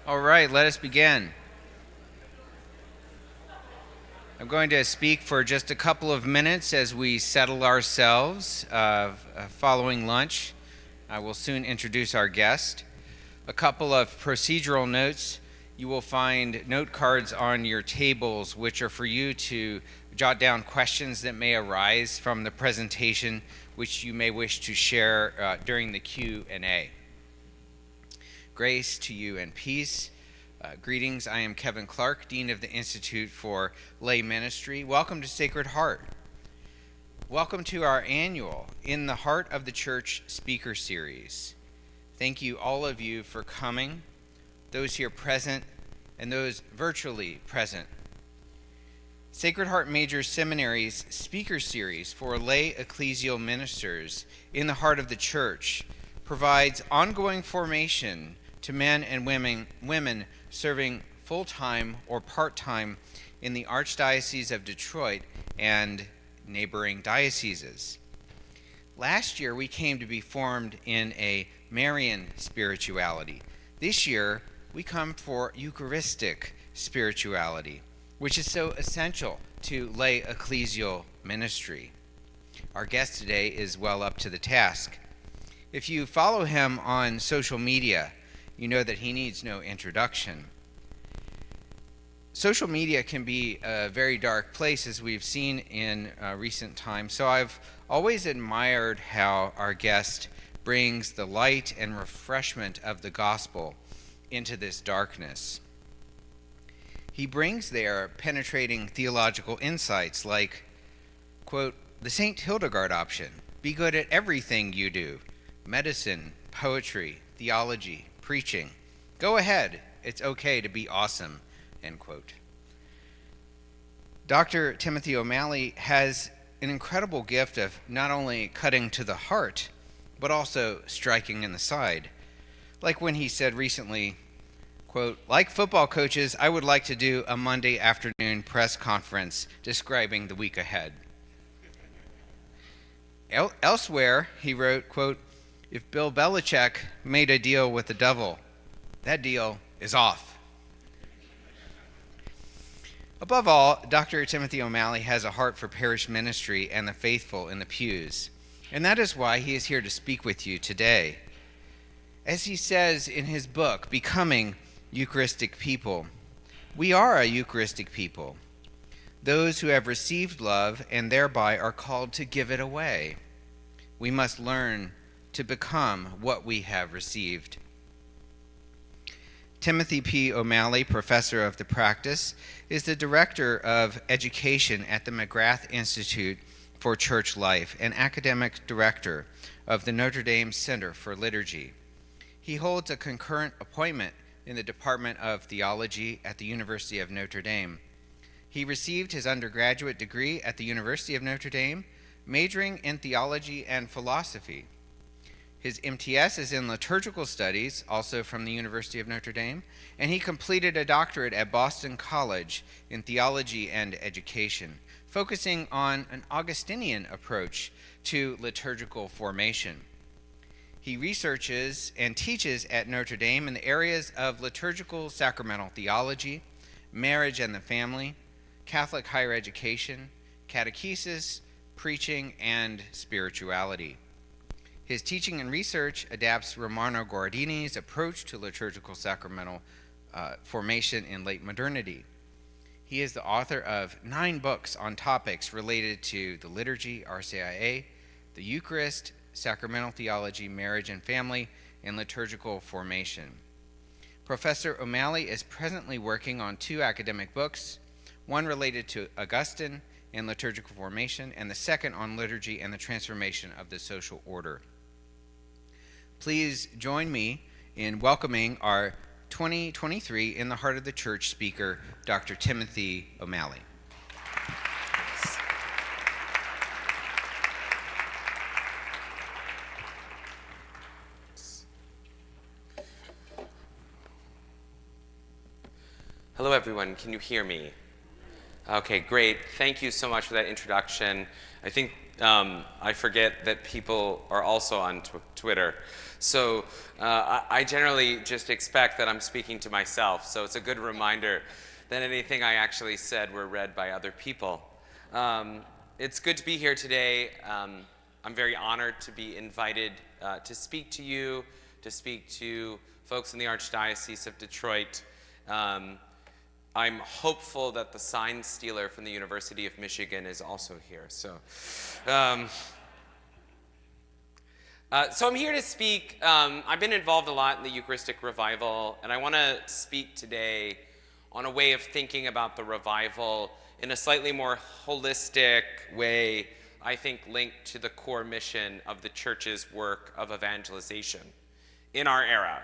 All right, let us begin. I'm going to speak for just a couple of minutes as we settle ourselves following lunch. I will soon introduce our guest. A couple of procedural notes. You will find note cards on your tables, which are for you to jot down questions that may arise from the presentation, which you may wish to share during the Q&A. Grace to you and peace. Greetings, I am Kevin Clark, Dean of the Institute for Lay Ministry. Welcome to Sacred Heart. Welcome to our annual In the Heart of the Church speaker series. Thank you, all of you, for coming, those here present and those virtually present. Sacred Heart Major Seminary's speaker series for lay ecclesial ministers in the heart of the Church provides ongoing formation to men and women serving full-time or part-time in the Archdiocese of Detroit and neighboring dioceses. Last year, we came to be formed in a Marian spirituality. This year, we come for Eucharistic spirituality, which is so essential to lay ecclesial ministry. Our guest today is well up to the task. If you follow him on social media, you know that he needs no introduction. Social media can be a very dark place, as we've seen in recent times, so I've always admired how our guest brings the light and refreshment of the gospel into this darkness. He brings there penetrating theological insights like, quote, the St. Hildegard option, be good at everything you do, medicine, poetry, theology, preaching. Go ahead, it's okay to be awesome, end quote. Dr. Timothy O'Malley has an incredible gift of not only cutting to the heart, but also striking in the side. Like when he said recently, quote, like football coaches, I would like to do a Monday afternoon press conference describing the week ahead. Elsewhere, he wrote, quote, if Bill Belichick made a deal with the devil, that deal is off. Above all, Dr. Timothy O'Malley has a heart for parish ministry and the faithful in the pews, and that is why he is here to speak with you today. As he says in his book, Becoming Eucharistic People, we are a Eucharistic people, those who have received love and thereby are called to give it away. We must learn to become what we have received. Timothy P. O'Malley, professor of the practice, is the director of education at the McGrath Institute for Church Life and academic director of the Notre Dame Center for Liturgy. He holds a concurrent appointment in the Department of Theology at the University of Notre Dame. He received his undergraduate degree at the University of Notre Dame, majoring in theology and philosophy. His M.T.S. is in liturgical studies, also from the University of Notre Dame, and he completed a doctorate at Boston College in theology and education, focusing on an Augustinian approach to liturgical formation. He researches and teaches at Notre Dame in the areas of liturgical-sacramental theology, marriage and the family, Catholic higher education, catechesis, preaching, and spirituality. His teaching and research adapts Romano Guardini's approach to liturgical-sacramental formation in late modernity. He is the author of 9 books on topics related to the liturgy, RCIA, the Eucharist, sacramental theology, marriage and family, and liturgical formation. Professor O'Malley is presently working on 2 academic books, one related to Augustine and liturgical formation, and the second on liturgy and the transformation of the social order. Please join me in welcoming our 2023 In the Heart of the Church speaker, Dr. Timothy O'Malley. Hello, everyone. Can you hear me? Okay, great. Thank you so much for that introduction. I think I forget that people are also on Twitter. So I generally just expect that I'm speaking to myself. So it's a good reminder that anything I actually said were read by other people. It's good to be here today. I'm very honored to be invited to speak to you, to speak to folks in the Archdiocese of Detroit. I'm hopeful that the sign stealer from the University of Michigan is also here. So I'm here to speak. I've been involved a lot in the Eucharistic revival, and I want to speak today on a way of thinking about the revival in a slightly more holistic way, I think linked to the core mission of the Church's work of evangelization in our era.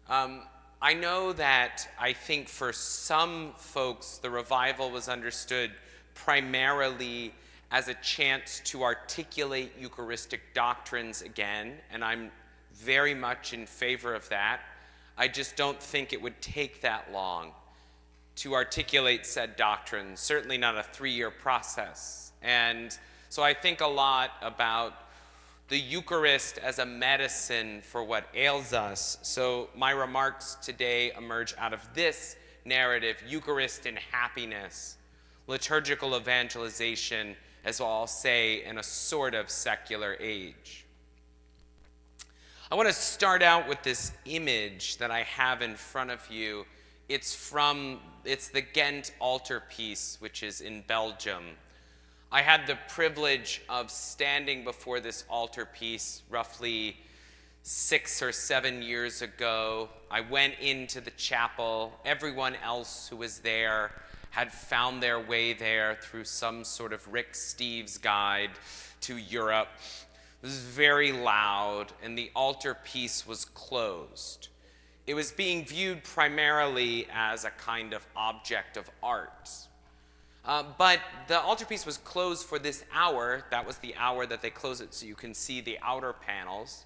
I know that I think for some folks, the revival was understood primarily as a chance to articulate Eucharistic doctrines again, and I'm very much in favor of that. I just don't think it would take that long to articulate said doctrines, certainly not a 3-year process. And so I think a lot about the Eucharist as a medicine for what ails us. So my remarks today emerge out of this narrative: Eucharist and happiness, liturgical evangelization, as I'll say, in a sort of secular age. I want to start out with this image that I have in front of you. It's the Ghent altarpiece, which is in Belgium. I had the privilege of standing before this altarpiece roughly 6 or 7 years ago. I went into the chapel. Everyone else who was there had found their way there through some sort of Rick Steves guide to Europe. It was very loud, and the altarpiece was closed. It was being viewed primarily as a kind of object of art. But the altarpiece was closed for this hour. That was the hour that they closed it so you can see the outer panels.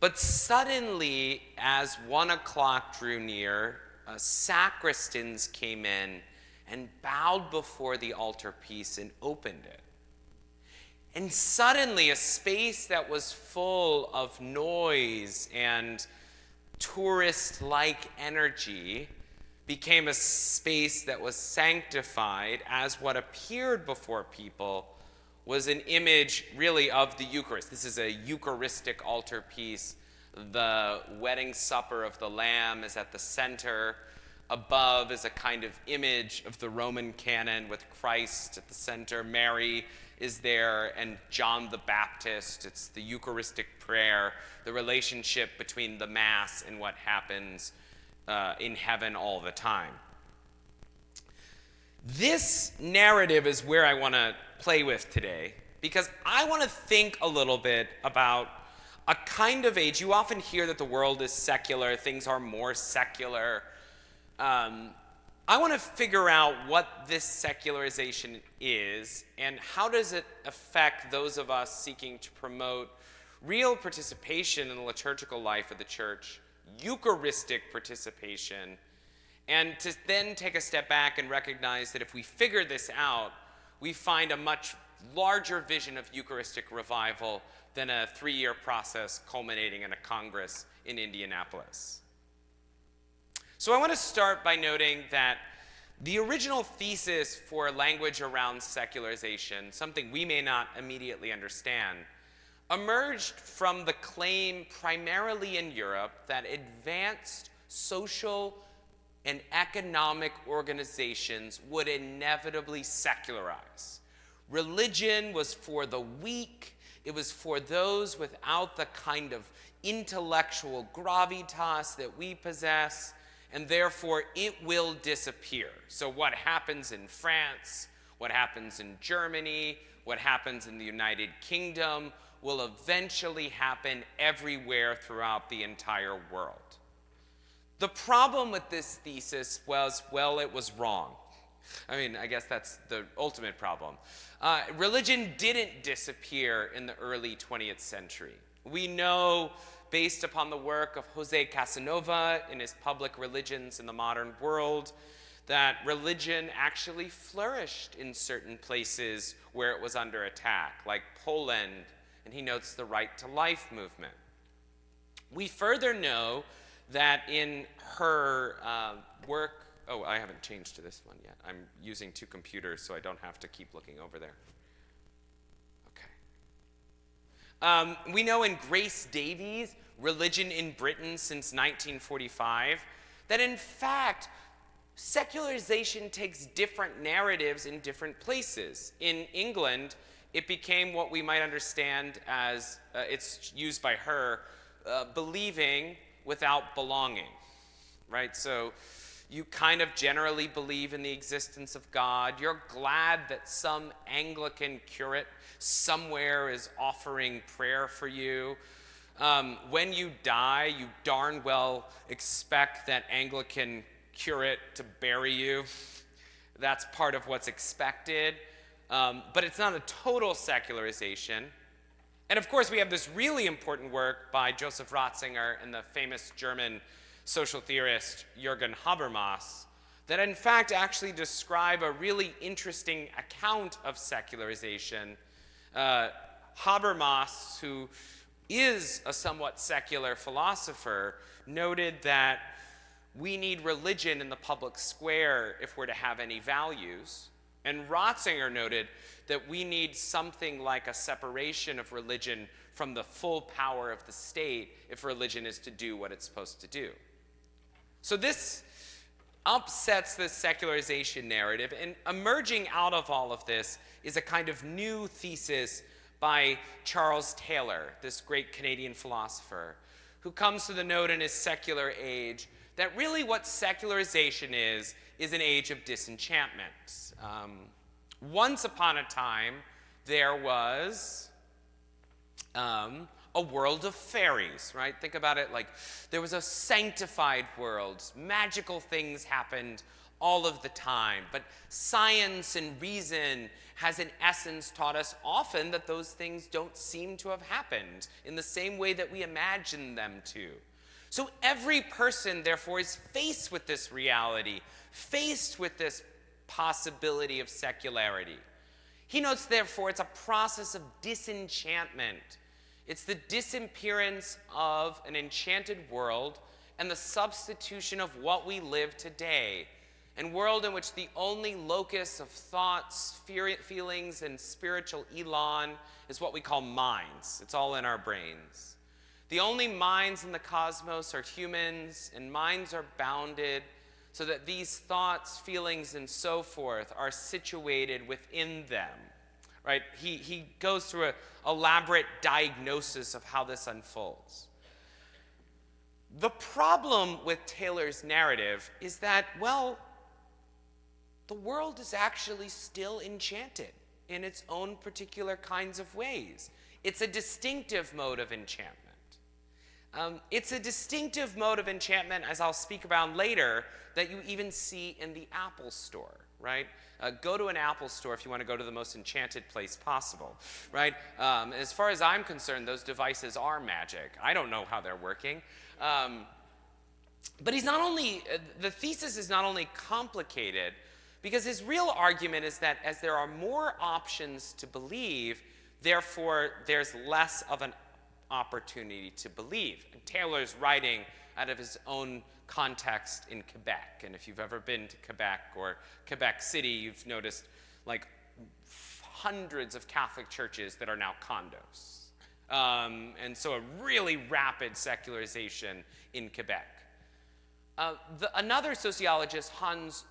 But suddenly, as 1 o'clock drew near, sacristans came in and bowed before the altarpiece and opened it. And suddenly, a space that was full of noise and tourist-like energy became a space that was sanctified, as what appeared before people was an image really of the Eucharist. This is a Eucharistic altarpiece. The wedding supper of the Lamb is at the center. Above is a kind of image of the Roman canon with Christ at the center. Mary is there, and John the Baptist. It's the Eucharistic prayer, the relationship between the Mass and what happens in heaven all the time. This narrative is where I want to play with today, because I want to think a little bit about a kind of age. You often hear that the world is secular, things are more secular. I want to figure out what this secularization is and how does it affect those of us seeking to promote real participation in the liturgical life of the Church, Eucharistic participation, and to then take a step back and recognize that if we figure this out, we find a much larger vision of Eucharistic revival than a 3-year process culminating in a Congress in Indianapolis. So I want to start by noting that the original thesis for language around secularization, something we may not immediately understand, emerged from the claim primarily in Europe that advanced social and economic organizations would inevitably secularize. Religion was for the weak. It was for those without the kind of intellectual gravitas that we possess, and therefore it will disappear. So what happens in France, what happens in Germany, what happens in the United Kingdom will eventually happen everywhere throughout the entire world. The problem with this thesis was, well, it was wrong. I mean, I guess that's the ultimate problem. Religion didn't disappear in the early 20th century. We know, based upon the work of Jose Casanova in his Public Religions in the Modern World, that religion actually flourished in certain places where it was under attack, like Poland, and he notes the Right to Life movement. We further know that in her work, oh, I haven't changed to this one yet. I'm using two computers, so I don't have to keep looking over there. Okay. We know in Grace Davies' Religion in Britain since 1945, that in fact, secularization takes different narratives in different places. In England, it became what we might understand as, it's used by her, believing without belonging, right? So you kind of generally believe in the existence of God. You're glad that some Anglican curate somewhere is offering prayer for you. When you die, you darn well expect that Anglican curate to bury you. That's part of what's expected. But it's not a total secularization. And of course, we have this really important work by Joseph Ratzinger and the famous German social theorist Jürgen Habermas that in fact actually describe a really interesting account of secularization. Habermas, who is a somewhat secular philosopher, noted that we need religion in the public square if we're to have any values. And Ratzinger noted that we need something like a separation of religion from the full power of the state if religion is to do what it's supposed to do. So this upsets the secularization narrative, and emerging out of all of this is a kind of new thesis by Charles Taylor, this great Canadian philosopher, who comes to the note in his Secular Age that really what secularization is an age of disenchantment. Once upon a time, there was a world of fairies, right? Think about it like there was a sanctified world. Magical things happened all of the time. But science and reason has in essence taught us often that those things don't seem to have happened in the same way that we imagine them to. So every person, therefore, is faced with this reality, faced with this possibility of secularity. He notes, therefore, it's a process of disenchantment. It's the disappearance of an enchanted world and the substitution of what we live today, a world in which the only locus of thoughts, feelings, and spiritual elan is what we call minds. It's all in our brains. The only minds in the cosmos are humans, and minds are bounded so that these thoughts, feelings, and so forth are situated within them. Right? He goes through an elaborate diagnosis of how this unfolds. The problem with Taylor's narrative is that, well, the world is actually still enchanted in its own particular kinds of ways. It's a distinctive mode of enchantment. It's a distinctive mode of enchantment, as I'll speak about later, that you even see in the Apple Store, right? Go to an Apple Store if you want to go to the most enchanted place possible, right? As far as I'm concerned, those devices are magic. I don't know how they're working. But he's not only, the thesis is not only complicated, because his real argument is that as there are more options to believe, therefore there's less of an opportunity to believe. And Taylor's writing out of his own context in Quebec. And if you've ever been to Quebec or Quebec City, you've noticed like hundreds of Catholic churches that are now condos. And so a really rapid secularization in Quebec. Another sociologist, Hans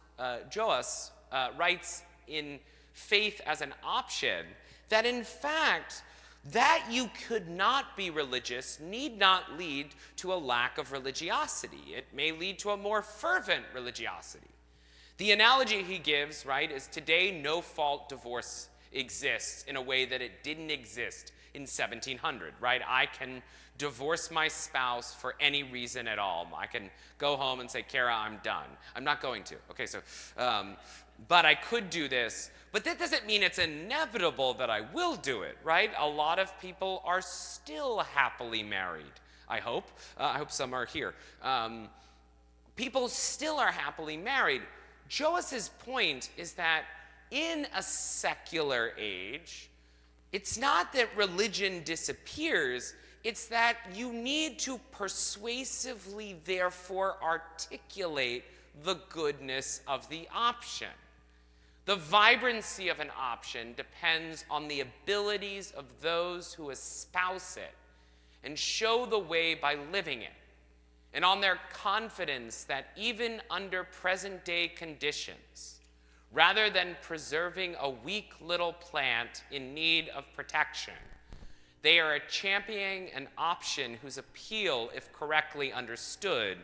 Joas, writes in Faith as an Option that in fact, that you could not be religious need not lead to a lack of religiosity. It may lead to a more fervent religiosity. The analogy he gives, right, is today no-fault divorce exists in a way that it didn't exist in 1700, right? I can divorce my spouse for any reason at all. I can go home and say, Kara, I'm done. I'm not going to. Okay, so, but I could do this. But that doesn't mean it's inevitable that I will do it, right? A lot of people are still happily married, I hope. I hope some are here. People still are happily married. Joas's point is that in a secular age, it's not that religion disappears, it's that you need to persuasively, therefore, articulate the goodness of the option. The vibrancy of an option depends on the abilities of those who espouse it and show the way by living it, and on their confidence that even under present-day conditions, rather than preserving a weak little plant in need of protection, they are championing an option whose appeal, if correctly understood,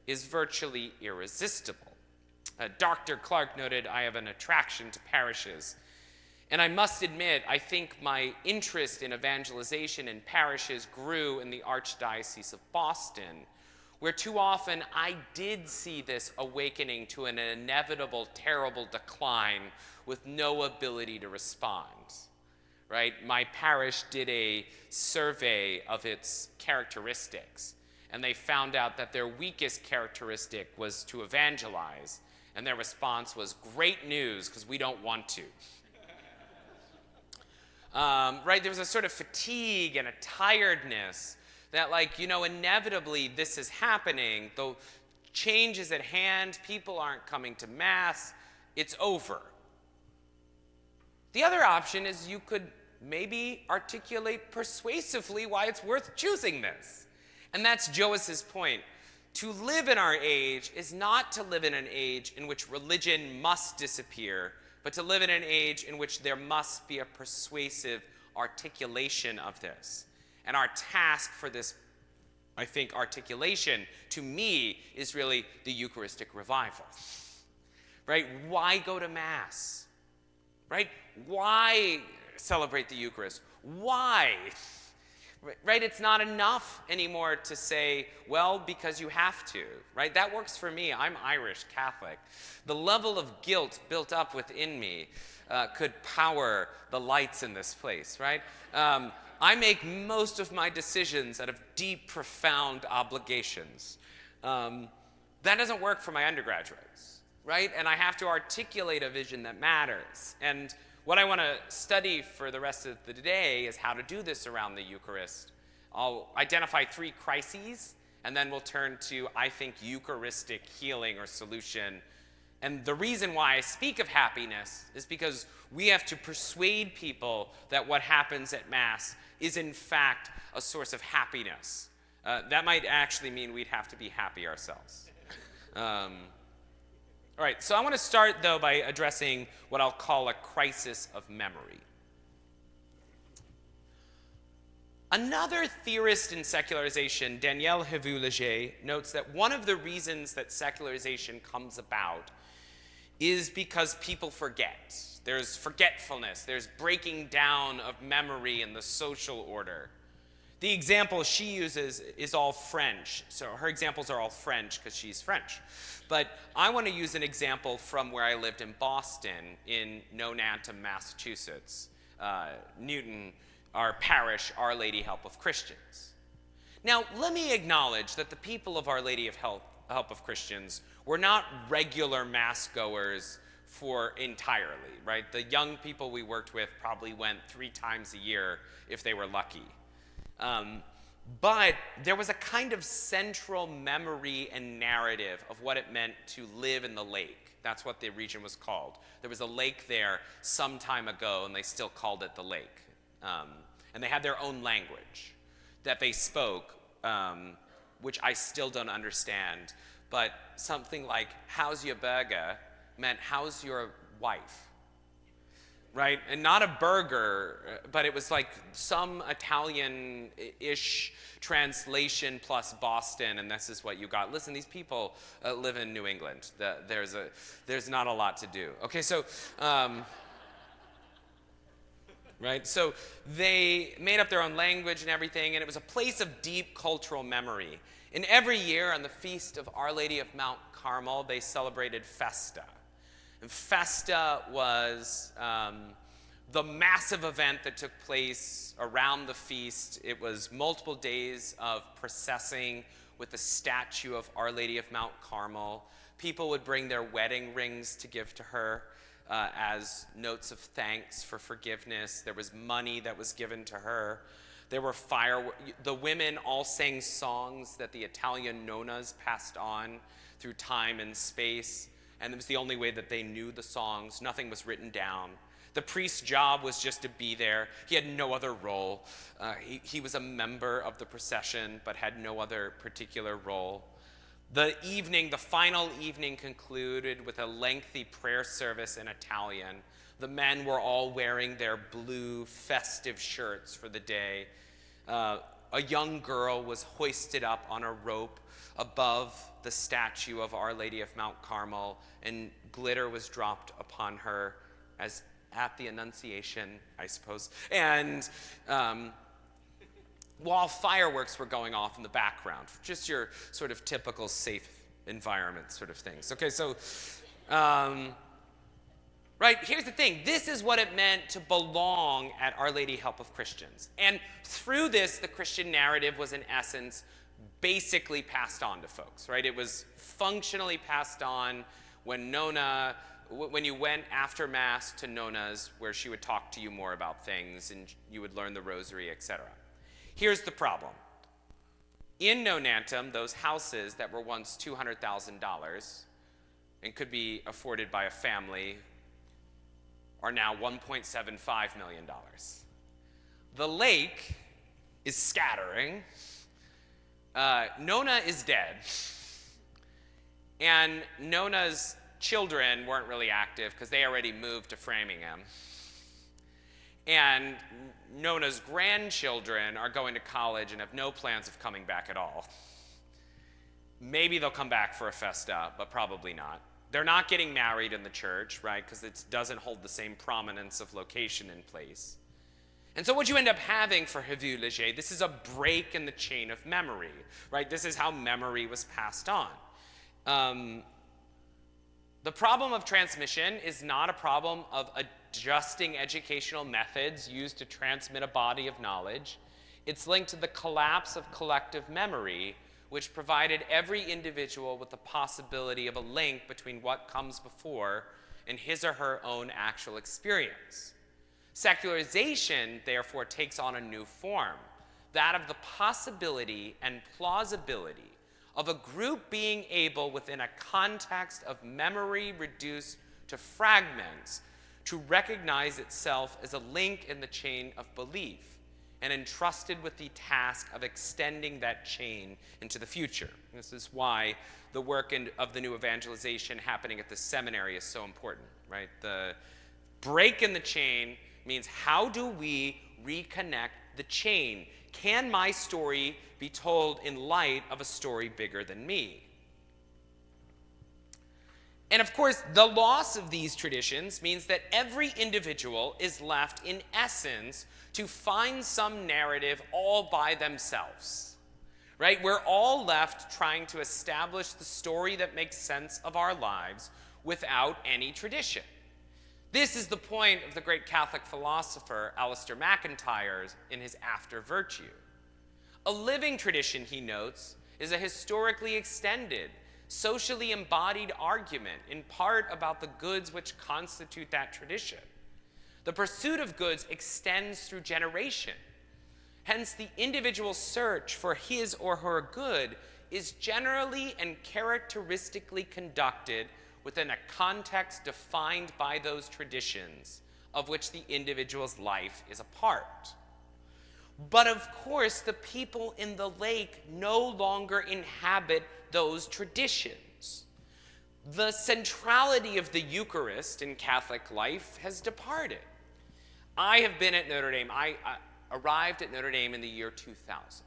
is virtually irresistible. Dr. Clark noted, I have an attraction to parishes. And I must admit, I think my interest in evangelization in parishes grew in the Archdiocese of Boston, where too often I did see this awakening to an inevitable, terrible decline with no ability to respond. Right? My parish did a survey of its characteristics, and they found out that their weakest characteristic was to evangelize, and their response was, great news, because we don't want to. Right? There was a sort of fatigue and a tiredness that, inevitably this is happening. The change is at hand. People aren't coming to Mass. It's over. The other option is you could maybe articulate persuasively why it's worth choosing this. And that's Joas's point. To live in our age is not to live in an age in which religion must disappear, but to live in an age in which there must be a persuasive articulation of this. And our task for this, I think, articulation, to me, is really the Eucharistic revival. Right? Why go to Mass? Right? Why celebrate the Eucharist? Why? Right? It's not enough anymore to say, well, because you have to. Right? That works for me. I'm Irish Catholic. The level of guilt built up within me could power the lights in this place. Right? I make most of my decisions out of deep, profound obligations. That doesn't work for my undergraduates, right? And I have to articulate a vision that matters. And what I want to study for the rest of the day is how to do this around the Eucharist. I'll identify 3 crises, and then we'll turn to, I think, Eucharistic healing or solution. And the reason why I speak of happiness is because we have to persuade people that what happens at Mass is in fact a source of happiness. That might actually mean we'd have to be happy ourselves. All right, so I want to start, though, by addressing what I'll call a crisis of memory. Another theorist in secularization, Daniel Heveux-Léger, notes that one of the reasons that secularization comes about is because people forget. There's forgetfulness. There's breaking down of memory in the social order. The example she uses is all French. So her examples are all French because she's French. But I want to use an example from where I lived in Boston, in Nonantum, Massachusetts. Newton, our parish, Our Lady Help of Christians. Now, let me acknowledge that the people of Our Lady of Help of Christians were not regular Mass goers for entirely, right? The young people we worked with probably went 3 times a year if they were lucky. But there was a kind of central memory and narrative of what it meant to live in the lake. That's what the region was called. There was a lake there some time ago, and they still called it the lake. And they had their own language that they spoke, which I still don't understand. But something like, how's your burger, meant, how's your wife? Right? And not a burger, but it was like some Italian-ish translation plus Boston, and this is what you got. Listen, these people live in New England. There's not a lot to do. Okay, so, right? So they made up their own language and everything, and it was a place of deep cultural memory. And every year on the feast of Our Lady of Mount Carmel, they celebrated Festa. And Festa was the massive event that took place around the feast. It was multiple days of processing with the statue of Our Lady of Mount Carmel. People would bring their wedding rings to give to her as notes of thanks for forgiveness. There was money that was given to her. There were the women all sang songs that the Italian nonas passed on through time and space, and it was the only way that they knew the songs. Nothing was written down. The priest's job was just to be there. He had no other role. He was a member of the procession, but had no other particular role. The final evening concluded with a lengthy prayer service in Italian. The men were all wearing their blue festive shirts for the day. A young girl was hoisted up on a rope above the statue of Our Lady of Mount Carmel, and glitter was dropped upon her as at the Annunciation, I suppose. And while fireworks were going off in the background, just your sort of typical safe environment sort of things. Okay, so, right, here's the thing. This is what it meant to belong at Our Lady Help of Christians. And through this, the Christian narrative was in essence basically passed on to folks, right? It was functionally passed on when you went after Mass to Nona's, where she would talk to you more about things and you would learn the rosary, etc. Here's the problem. In Nonatum, those houses that were once $200,000 and could be afforded by a family are now $1.75 million. The lake is scattering. Nona is dead. And Nona's children weren't really active because they already moved to Framingham. And Nona's grandchildren are going to college and have no plans of coming back at all. Maybe they'll come back for a festa, but probably not. They're not getting married in the church, right, because it doesn't hold the same prominence of location in place. And so what you end up having for Revue Léger, this is a break in the chain of memory, right? This is how memory was passed on. The problem of transmission is not a problem of adjusting educational methods used to transmit a body of knowledge. It's linked to the collapse of collective memory, which provided every individual with the possibility of a link between what comes before and his or her own actual experience. Secularization, therefore, takes on a new form, that of the possibility and plausibility of a group being able, within a context of memory reduced to fragments, to recognize itself as a link in the chain of belief and entrusted with the task of extending that chain into the future. This is why the work of the new evangelization happening at the seminary is so important, right? The break in the chain means, how do we reconnect the chain? Can my story be told in light of a story bigger than me? And of course, the loss of these traditions means that every individual is left, in essence, to find some narrative all by themselves, right? We're all left trying to establish the story that makes sense of our lives without any tradition. This is the point of the great Catholic philosopher Alistair MacIntyre in his After Virtue. A living tradition, he notes, is a historically extended, socially embodied argument, in part about the goods which constitute that tradition. The pursuit of goods extends through generation. Hence, the individual search for his or her good is generally and characteristically conducted within a context defined by those traditions of which the individual's life is a part. But of course, the people in the lake no longer inhabit those traditions. The centrality of the Eucharist in Catholic life has departed. I have been at Notre Dame. I arrived at Notre Dame in the year 2000.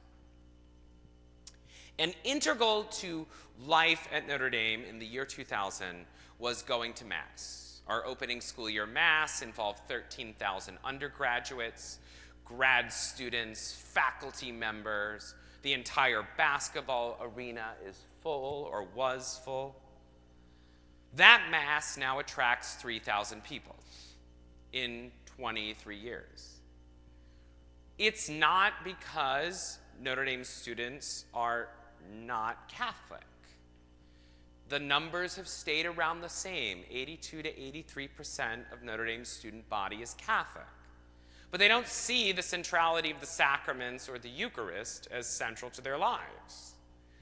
And integral to life at Notre Dame in the year 2000 was going to Mass. Our opening school year Mass involved 13,000 undergraduates, grad students, faculty members. The entire basketball arena is full, or was full. That Mass now attracts 3,000 people in 23 years. It's not because Notre Dame students are not Catholic. the numbers have stayed around the same. 82 to 83% of Notre Dame's student body is Catholic. But they don't see the centrality of the sacraments or the Eucharist as central to their lives,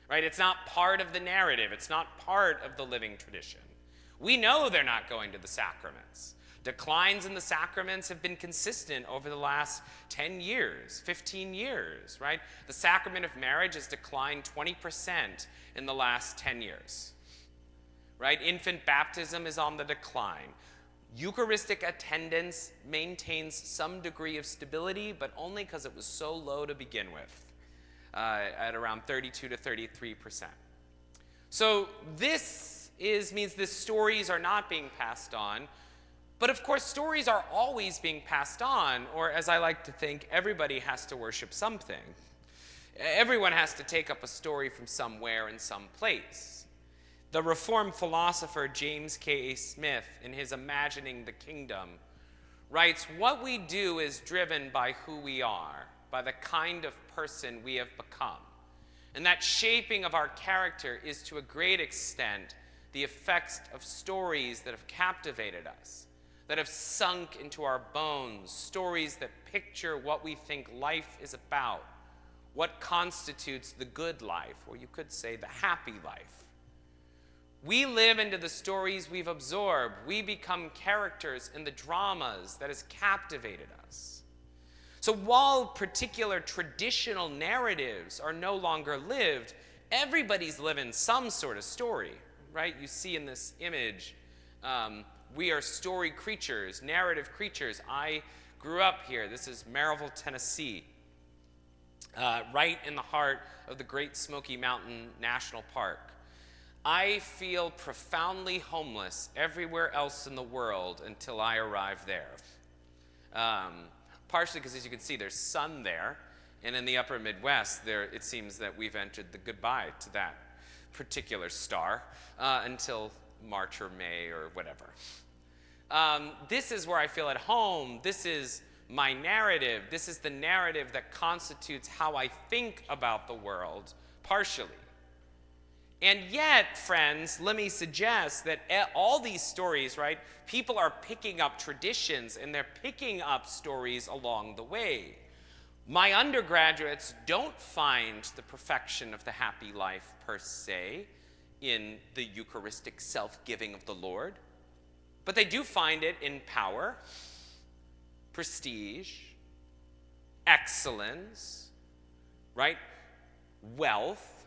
right? It's not part of the narrative. It's not part of the living tradition. We know they're not going to the sacraments. Declines in the sacraments have been consistent over the last 10 years, 15 years, right? The sacrament of marriage has declined 20% in the last 10 years, right? Infant baptism is on the decline. Eucharistic attendance maintains some degree of stability, but only because it was so low to begin with, at around 32 to 33%. So this means the stories are not being passed on. But of course, stories are always being passed on, or as I like to think, everybody has to worship something. Everyone has to take up a story from somewhere and some place. The Reformed philosopher James K. A. Smith, in his Imagining the Kingdom, writes, "What we do is driven by who we are, by the kind of person we have become. And that shaping of our character is to a great extent the effects of stories that have captivated us, that have sunk into our bones, stories that picture what we think life is about, what constitutes the good life, or you could say the happy life. We live into the stories we've absorbed. We become characters in the dramas that has captivated us. So while particular traditional narratives are no longer lived, everybody's living some sort of story, right? You see in this image, we are story creatures, narrative creatures. I grew up here. This is Maryville, Tennessee, right in the heart of the Great Smoky Mountain National Park. I feel profoundly homeless everywhere else in the world until I arrive there. Partially because, as you can see, there's sun there, and in the upper Midwest, it seems that we've entered the goodbye to that particular star until March or May or whatever. This is where I feel at home. This is my narrative. This is the narrative that constitutes how I think about the world, partially. And yet, friends, let me suggest that all these stories, right, people are picking up traditions and they're picking up stories along the way. My undergraduates don't find the perfection of the happy life per se in the Eucharistic self-giving of the Lord, but they do find it in power, prestige, excellence, right? Wealth,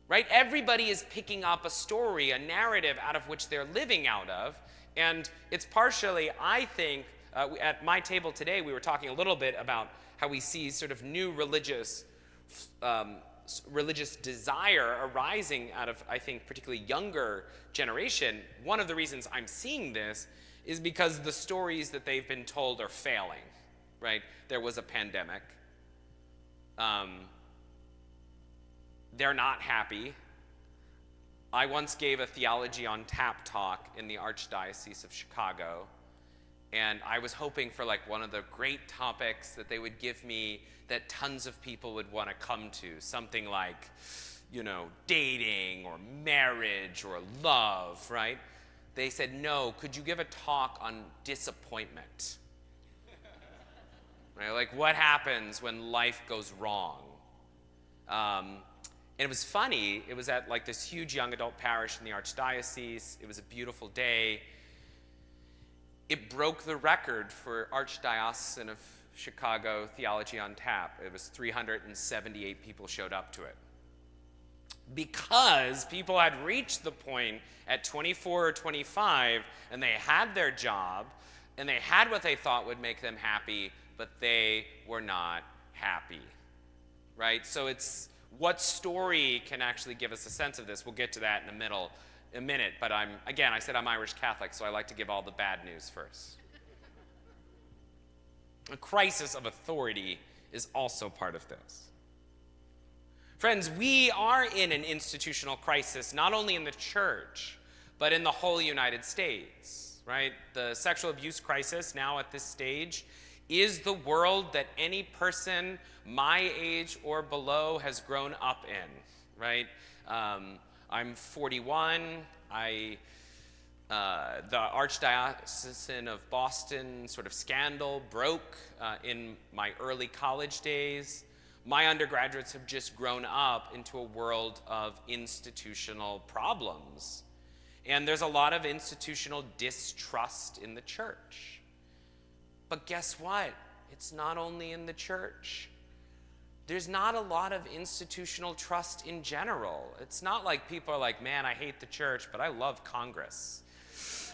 right? Everybody is picking up a story, a narrative out of which they're living out of, and it's partially, I think, at my table today, we were talking a little bit about how we see sort of new religious desire arising out of, I think, particularly younger generation. One of the reasons I'm seeing this is because the stories that they've been told are failing, right? There was a pandemic. They're not happy. I once gave a theology on tap talk in the Archdiocese of Chicago, and I was hoping for like one of the great topics that they would give me that tons of people would want to come to, something like, you know, dating or marriage or love, right? They said, no, could you give a talk on disappointment? Right? Like what happens when life goes wrong? And it was funny, it was at like this huge young adult parish in the Archdiocese. It was a beautiful day. It broke the record for Archdiocesan of Chicago Theology on Tap. It was 378 people showed up to it. Because people had reached the point at 24 or 25 and they had their job and they had what they thought would make them happy, but they were not happy, right? So it's what story can actually give us a sense of this? We'll get to that in a minute, but I said I'm Irish Catholic, so I like to give all the bad news first. A crisis of authority is also part of this. Friends, we are in an institutional crisis, not only in the church, but in the whole United States, right? The sexual abuse crisis now at this stage is the world that any person my age or below has grown up in, right? I'm 41. The Archdiocesan of Boston sort of scandal broke in my early college days. My undergraduates have just grown up into a world of institutional problems. And there's a lot of institutional distrust in the church. But guess what? It's not only in the church. There's not a lot of institutional trust in general. It's not like people are like, man, I hate the church, but I love Congress.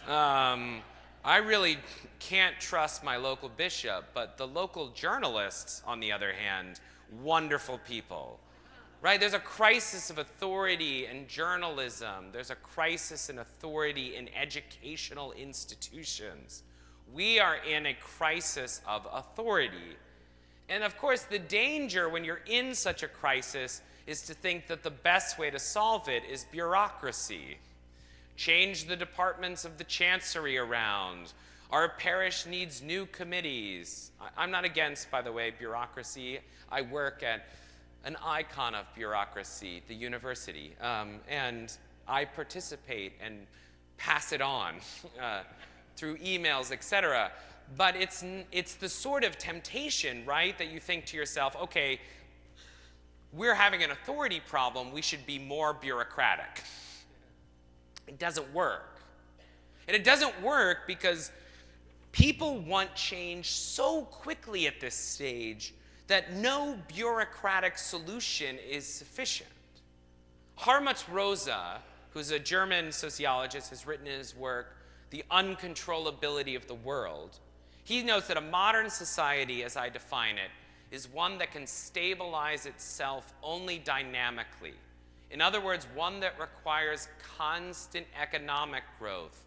I really can't trust my local bishop, but the local journalists, on the other hand, wonderful people, right? There's a crisis of authority in journalism. There's a crisis in authority in educational institutions. We are in a crisis of authority. And of course, the danger when you're in such a crisis is to think that the best way to solve it is bureaucracy. Change the departments of the chancery around. Our parish needs new committees. I'm not against, by the way, bureaucracy. I work at an icon of bureaucracy, the university, and I participate and pass it on through emails, etc. But it's the sort of temptation, right, that you think to yourself, okay, we're having an authority problem, we should be more bureaucratic. It doesn't work. And it doesn't work because people want change so quickly at this stage that no bureaucratic solution is sufficient. Hartmut Rosa, who's a German sociologist, has written in his work, The Uncontrollability of the World. He notes that a modern society, as I define it, is one that can stabilize itself only dynamically. In other words, one that requires constant economic growth,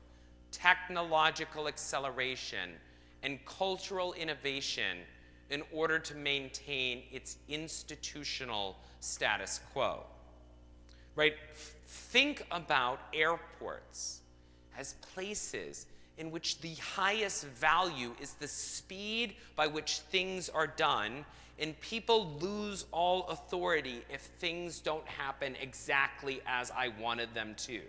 technological acceleration, and cultural innovation in order to maintain its institutional status quo. Right? Think about airports as places in which the highest value is the speed by which things are done, and people lose all authority if things don't happen exactly as I wanted them to.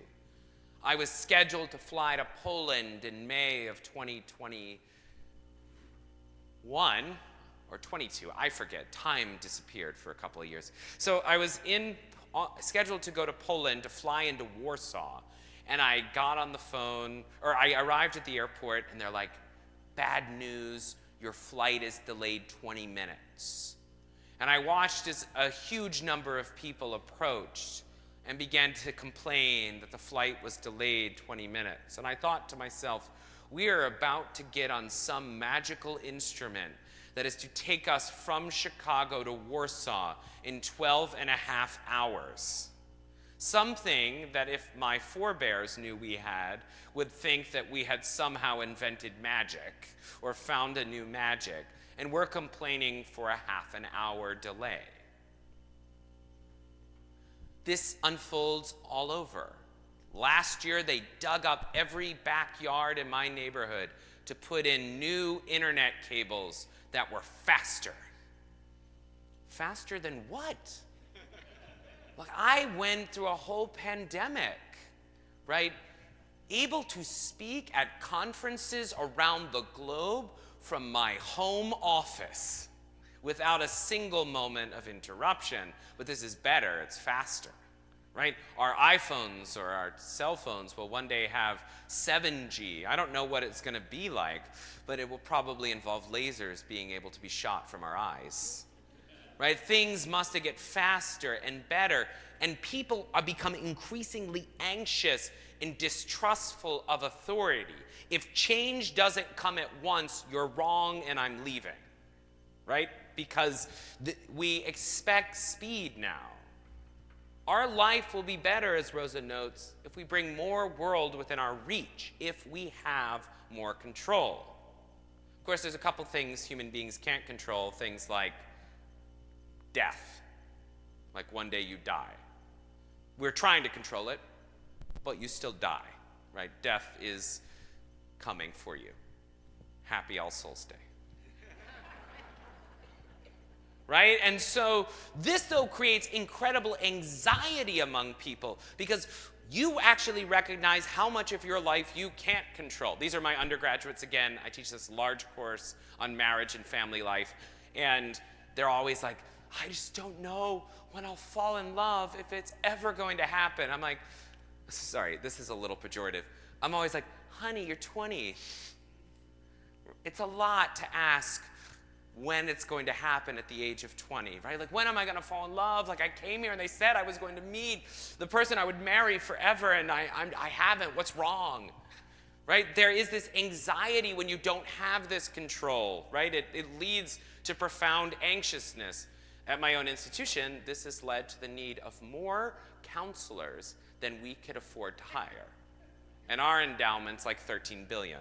I was scheduled to fly to Poland in May of 2021, or 22, I forget. Time disappeared for a couple of years. So I was scheduled to go to Poland to fly into Warsaw, and I got on the phone, or I arrived at the airport, and they're like, bad news, your flight is delayed 20 minutes. And I watched as a huge number of people approached and began to complain that the flight was delayed 20 minutes. And I thought to myself, we are about to get on some magical instrument that is to take us from Chicago to Warsaw in 12 and a half hours. Something that if my forebears knew we had, would think that we had somehow invented magic or found a new magic, and we're complaining for a half an hour delay. This unfolds all over. Last year, they dug up every backyard in my neighborhood to put in new internet cables that were faster. Faster than what? Look, I went through a whole pandemic, right? Able to speak at conferences around the globe from my home office without a single moment of interruption. But this is better, it's faster, right? Our iPhones or our cell phones will one day have 7G. I don't know what it's going to be like, but it will probably involve lasers being able to be shot from our eyes. Right? Things must get faster and better, and people are becoming increasingly anxious and distrustful of authority. If change doesn't come at once, you're wrong and I'm leaving, right? Because we expect speed now. Our life will be better, as Rosa notes, if we bring more world within our reach, if we have more control. Of course, there's a couple things human beings can't control, things like death, like one day you die. We're trying to control it, but you still die, right? Death is coming for you. Happy All Souls Day. right? And so this, though, creates incredible anxiety among people because you actually recognize how much of your life you can't control. These are my undergraduates again. I teach this large course on marriage and family life, and they're always like, I just don't know when I'll fall in love, if it's ever going to happen. I'm like, sorry, this is a little pejorative. I'm always like, honey, you're 20. It's a lot to ask when it's going to happen at the age of 20, right? Like, when am I going to fall in love? Like, I came here and they said I was going to meet the person I would marry forever, and I haven't. What's wrong? Right? There is this anxiety when you don't have this control, right? It leads to profound anxiousness. At my own institution, this has led to the need of more counselors than we could afford to hire. And our endowment's like $13 billion.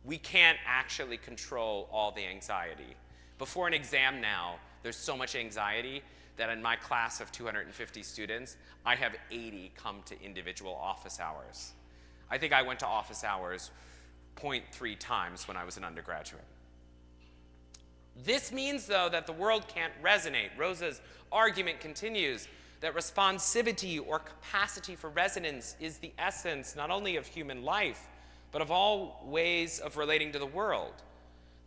We can't actually control all the anxiety. Before an exam now, there's so much anxiety that in my class of 250 students, I have 80 come to individual office hours. I think I went to office hours 0.3 times when I was an undergraduate. This means, though, that the world can't resonate. Rosa's argument continues that responsivity or capacity for resonance is the essence not only of human life, but of all ways of relating to the world.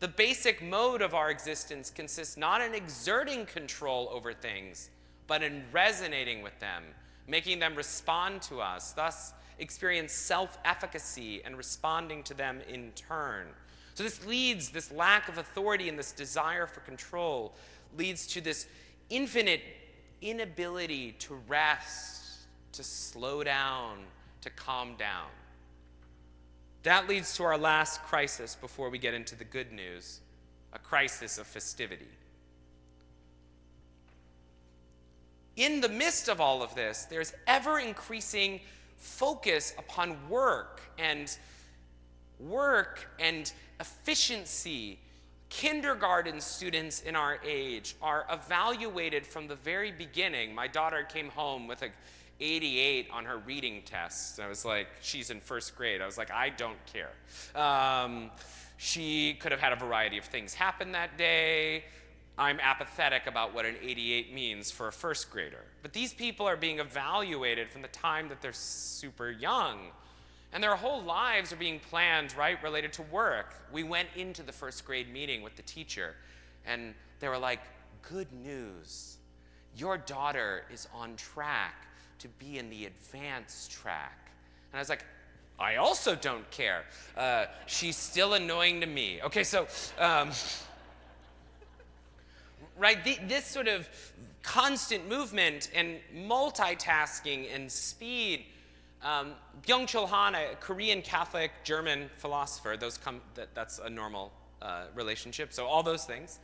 The basic mode of our existence consists not in exerting control over things, but in resonating with them, making them respond to us, thus experience self-efficacy and responding to them in turn. So this lack of authority and this desire for control leads to this infinite inability to rest, to slow down, to calm down. That leads to our last crisis before we get into the good news, a crisis of festivity. In the midst of all of this, there's ever-increasing focus upon work and efficiency. Kindergarten students in our age are evaluated from the very beginning. My daughter came home with 88 on her reading test. I was like, she's in first grade. I was like, I don't care. She could have had a variety of things happen that day. I'm apathetic about what an 88 means for a first grader. But these people are being evaluated from the time that they're super young. And their whole lives are being planned, right, related to work. We went into the first grade meeting with the teacher, and they were like, good news. Your daughter is on track to be in the advanced track. And I was like, I also don't care. She's still annoying to me. Okay, so, right, this sort of constant movement and multitasking and speed. Byung-Chul Han, a Korean Catholic German philosopher, that's a normal relationship, so all those things,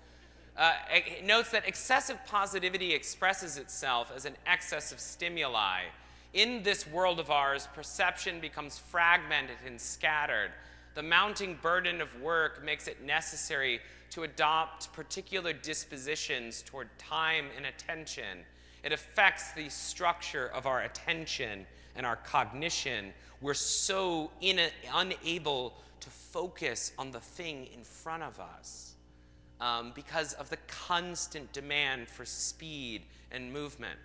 notes that excessive positivity expresses itself as an excess of stimuli. In this world of ours, perception becomes fragmented and scattered. The mounting burden of work makes it necessary to adopt particular dispositions toward time and attention. It affects the structure of our attention and our cognition. We're so unable to focus on the thing in front of us because of the constant demand for speed and movement.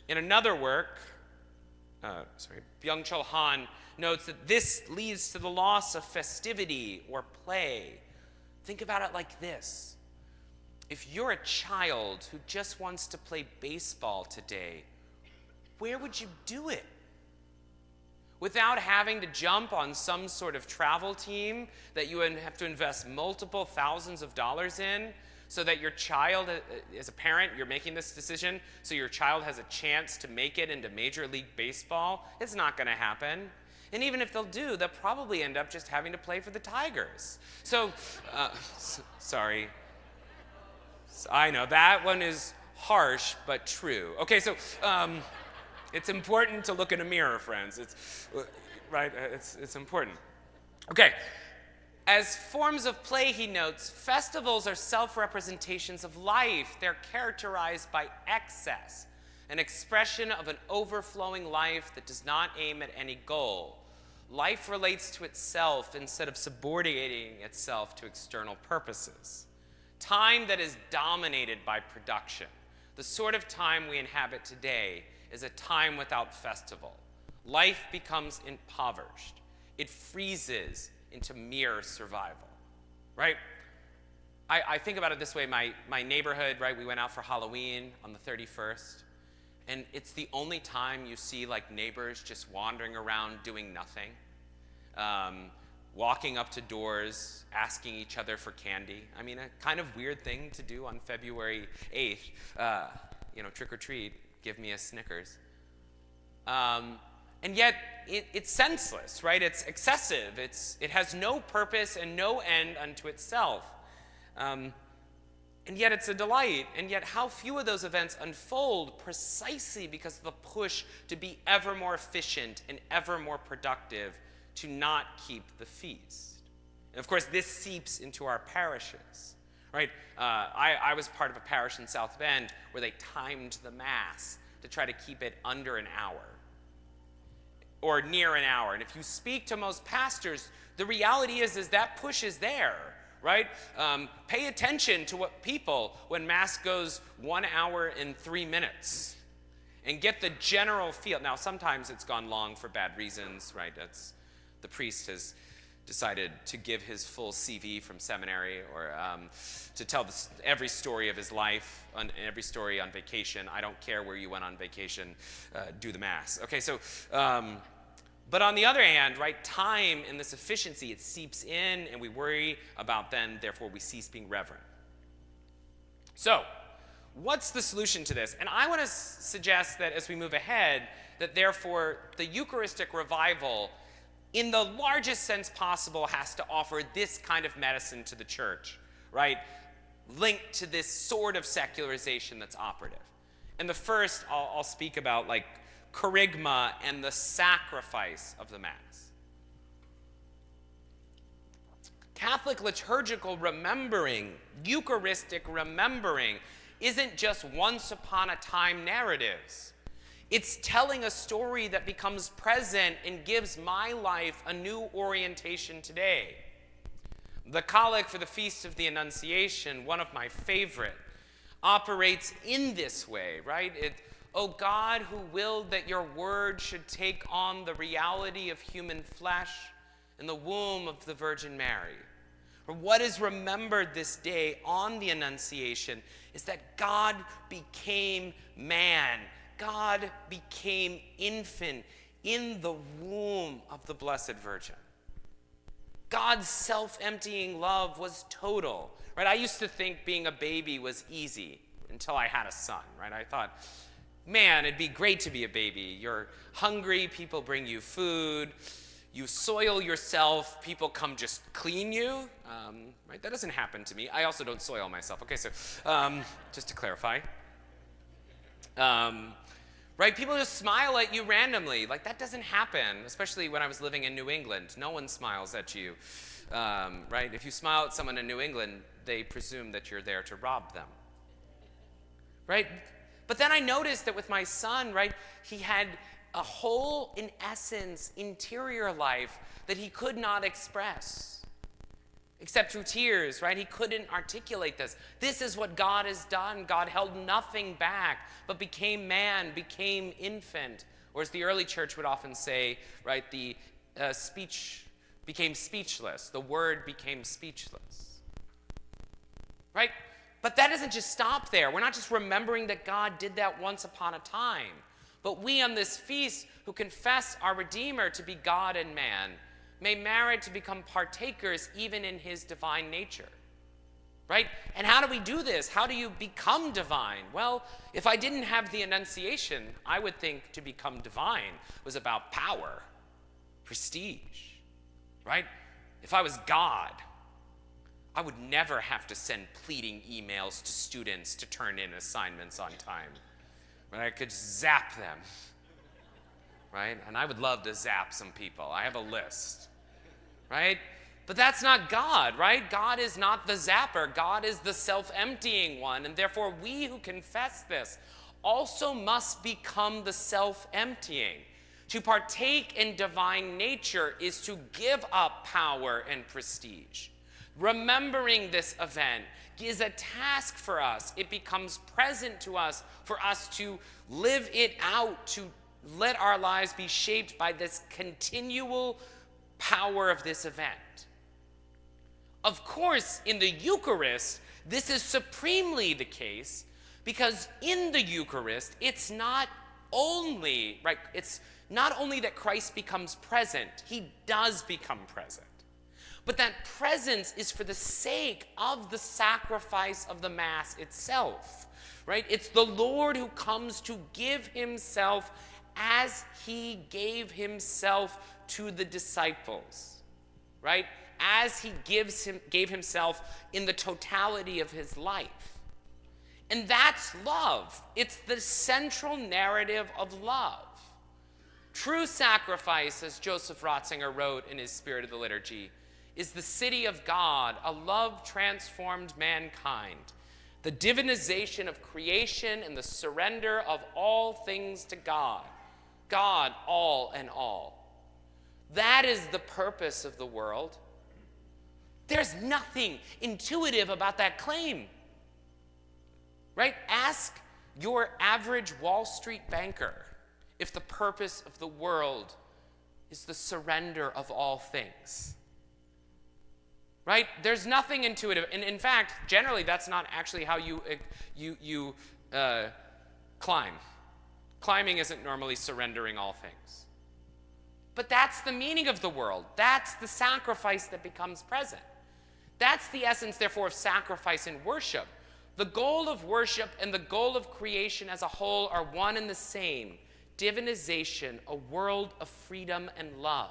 In another work, Byung-Chul Han notes that this leads to the loss of festivity or play. Think about it like this. If you're a child who just wants to play baseball today, where would you do it? Without having to jump on some sort of travel team that you would have to invest multiple thousands of dollars in, so that your child, as a parent, you're making this decision, so your child has a chance to make it into Major League Baseball. It's not going to happen. And even if they'll probably end up just having to play for the Tigers. So, sorry. I know, that one is harsh, but true. Okay, so it's important to look in a mirror, friends. It's important. Okay. As forms of play, he notes, festivals are self-representations of life. They're characterized by excess, an expression of an overflowing life that does not aim at any goal. Life relates to itself instead of subordinating itself to external purposes. time that is dominated by production. The sort of time we inhabit today is a time without festival. Life becomes impoverished. It freezes into mere survival, right? I think about it this way. My neighborhood, right, we went out for Halloween on the 31st, and it's the only time you see like neighbors just wandering around doing nothing, walking up to doors, asking each other for candy. I mean, a kind of weird thing to do on February 8th, trick or treat, give me a Snickers. And yet, it's senseless, right? It's excessive. It has no purpose and no end unto itself. And yet it's a delight. And yet how few of those events unfold precisely because of the push to be ever more efficient and ever more productive to not keep the feast. And of course, this seeps into our parishes, right? I was part of a parish in South Bend where they timed the Mass to try to keep it under an hour or near an hour. And if you speak to most pastors, the reality is that push is there, right? Pay attention to what people when Mass goes 1 hour and 3 minutes and get the general feel. Now, sometimes it's gone long for bad reasons, right? The priest has decided to give his full CV from seminary or to tell every story of his life, every story on vacation. I don't care where you went on vacation, do the Mass. Okay, so, but on the other hand, right, time and this efficiency, it seeps in and we worry about then, therefore we cease being reverent. So, what's the solution to this? And I want to suggest that as we move ahead, that therefore the Eucharistic revival in the largest sense possible has to offer this kind of medicine to the church, right? Linked to this sort of secularization that's operative. And the first I'll speak about like kerygma and the sacrifice of the Mass. Catholic liturgical remembering, Eucharistic remembering, isn't just once upon a time narratives. It's telling a story that becomes present and gives my life a new orientation today. The collect for the Feast of the Annunciation, one of my favorite, operates in this way, right? O God, who willed that your word should take on the reality of human flesh in the womb of the Virgin Mary. Or what is remembered this day on the Annunciation is that God became man. God became infant in the womb of the Blessed Virgin. God's self-emptying love was total, right? I used to think being a baby was easy until I had a son, right? I thought, man, it'd be great to be a baby. You're hungry, people bring you food. You soil yourself, people come just clean you, right? That doesn't happen to me. I also don't soil myself. Okay, so just to clarify. Right, people just smile at you randomly. Like, that doesn't happen, especially when I was living in New England. No one smiles at you, right? If you smile at someone in New England, they presume that you're there to rob them, right? But then I noticed that with my son, right, he had a whole, in essence, interior life that he could not express. Except through tears, right? He couldn't articulate this. This is what God has done. God held nothing back, but became man, became infant. Or as the early church would often say, right, the speech became speechless. The word became speechless. Right? But that doesn't just stop there. We're not just remembering that God did that once upon a time. But we on this feast who confess our Redeemer to be God and man may merit to become partakers even in his divine nature, right? And how do we do this? How do you become divine? Well, if I didn't have the Annunciation, I would think to become divine was about power, prestige, right? If I was God, I would never have to send pleading emails to students to turn in assignments on time. But I could zap them, right? And I would love to zap some people. I have a list, right? But that's not God, right? God is not the zapper. God is the self-emptying one. And therefore, we who confess this also must become the self-emptying. To partake in divine nature is to give up power and prestige. Remembering this event is a task for us. It becomes present to us for us to live it out, to let our lives be shaped by this continual power of this event. Of course, in the Eucharist, this is supremely the case, because in the Eucharist, it's not only that Christ becomes present, he does become present. But that presence is for the sake of the sacrifice of the Mass itself, right? It's the Lord who comes to give himself as he gave himself to the disciples, right? As he gave himself in the totality of his life. And that's love. It's the central narrative of love. True sacrifice, as Joseph Ratzinger wrote in his Spirit of the Liturgy, is the city of God, a love-transformed mankind, the divinization of creation and the surrender of all things to God, God all and all. That is the purpose of the world. There's nothing intuitive about that claim, right? Ask your average Wall Street banker if the purpose of the world is the surrender of all things. Right? There's nothing intuitive. And in fact, generally, that's not actually how you climb. Climbing isn't normally surrendering all things. But that's the meaning of the world. That's the sacrifice that becomes present. That's the essence, therefore, of sacrifice in worship. The goal of worship and the goal of creation as a whole are one and the same. Divinization, a world of freedom and love.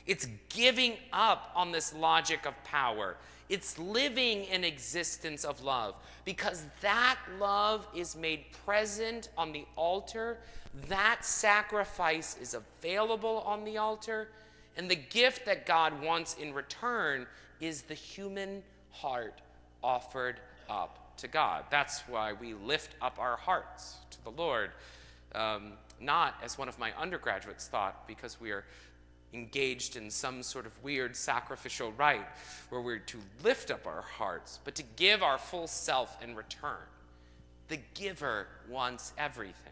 It's giving up on this logic of power. It's living an existence of love, because that love is made present on the altar. That sacrifice is available on the altar. And the gift that God wants in return is the human heart offered up to God. That's why we lift up our hearts to the Lord. Not, as one of my undergraduates thought, because we are engaged in some sort of weird sacrificial rite where we're to lift up our hearts, but to give our full self in return. The giver wants everything.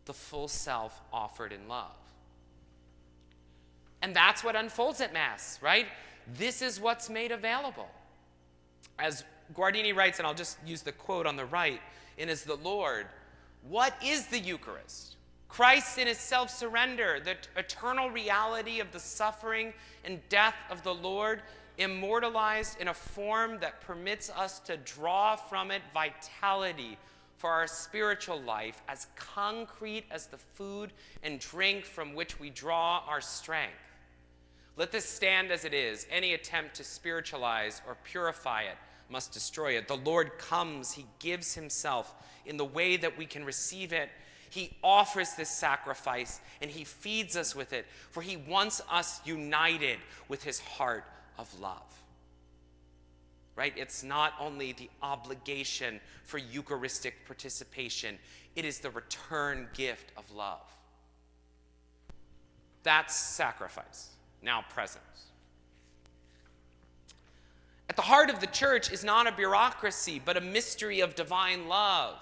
The full self offered in love. And that's what unfolds at Mass, right? This is what's made available. As Guardini writes, and I'll just use the quote on the right, in Is the Lord, what is the Eucharist? Christ in his self-surrender, the eternal reality of the suffering and death of the Lord, immortalized in a form that permits us to draw from it vitality for our spiritual life, as concrete as the food and drink from which we draw our strength. Let this stand as it is. Any attempt to spiritualize or purify it must destroy it. The Lord comes, he gives himself in the way that we can receive it. He offers this sacrifice, and he feeds us with it, for he wants us united with his heart of love. Right? It's not only the obligation for Eucharistic participation, it is the return gift of love. That's sacrifice, now presence. At the heart of the church is not a bureaucracy, but a mystery of divine love.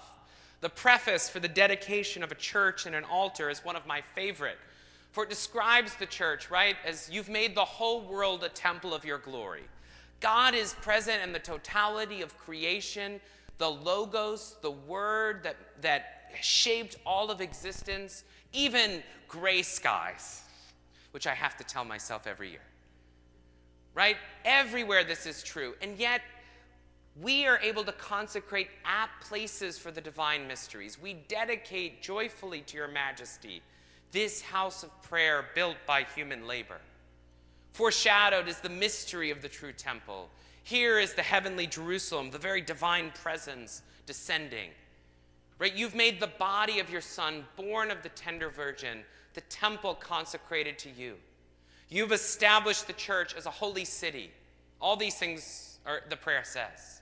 The preface for the dedication of a church and an altar is one of my favorite, for it describes the church, right, as you've made the whole world a temple of your glory. God is present in the totality of creation, the logos, the word that shaped all of existence, even gray skies, which I have to tell myself every year. Right? Everywhere this is true. And yet, we are able to consecrate apt places for the divine mysteries. We dedicate joyfully to your majesty this house of prayer built by human labor. Foreshadowed is the mystery of the true temple. Here is the heavenly Jerusalem, the very divine presence descending. Right? You've made the body of your Son, born of the tender Virgin, the temple consecrated to you. You've established the church as a holy city. All these things the prayer says.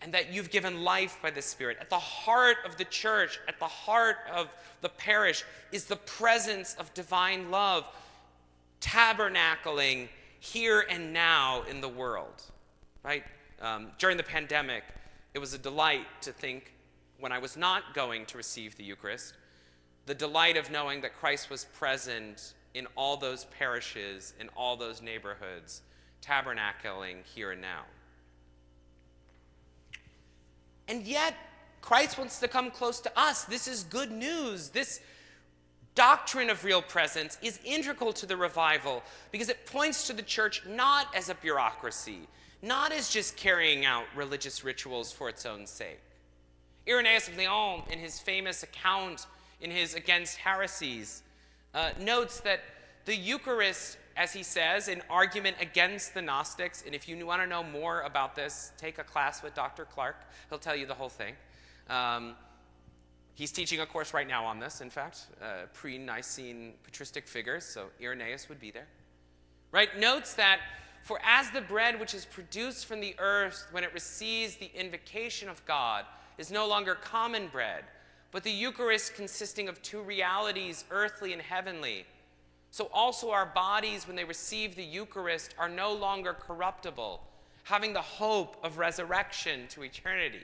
And that you've given life by the Spirit. At the heart of the church, at the heart of the parish, is the presence of divine love, tabernacling here and now in the world, right? During the pandemic, it was a delight to think, when I was not going to receive the Eucharist, the delight of knowing that Christ was present in all those parishes, in all those neighborhoods, tabernacling here and now. And yet, Christ wants to come close to us. This is good news. This doctrine of real presence is integral to the revival because it points to the church not as a bureaucracy, not as just carrying out religious rituals for its own sake. Irenaeus of Lyon, in his famous account in his Against Heresies, notes that the Eucharist, as he says, an argument against the Gnostics, and if you want to know more about this, take a class with Dr. Clark. He'll tell you the whole thing. He's teaching a course right now on this, in fact, pre-Nicene patristic figures, so Irenaeus would be there. Right? Notes that, for as the bread which is produced from the earth when it receives the invocation of God is no longer common bread, but the Eucharist consisting of two realities, earthly and heavenly, so also our bodies, when they receive the Eucharist, are no longer corruptible, having the hope of resurrection to eternity.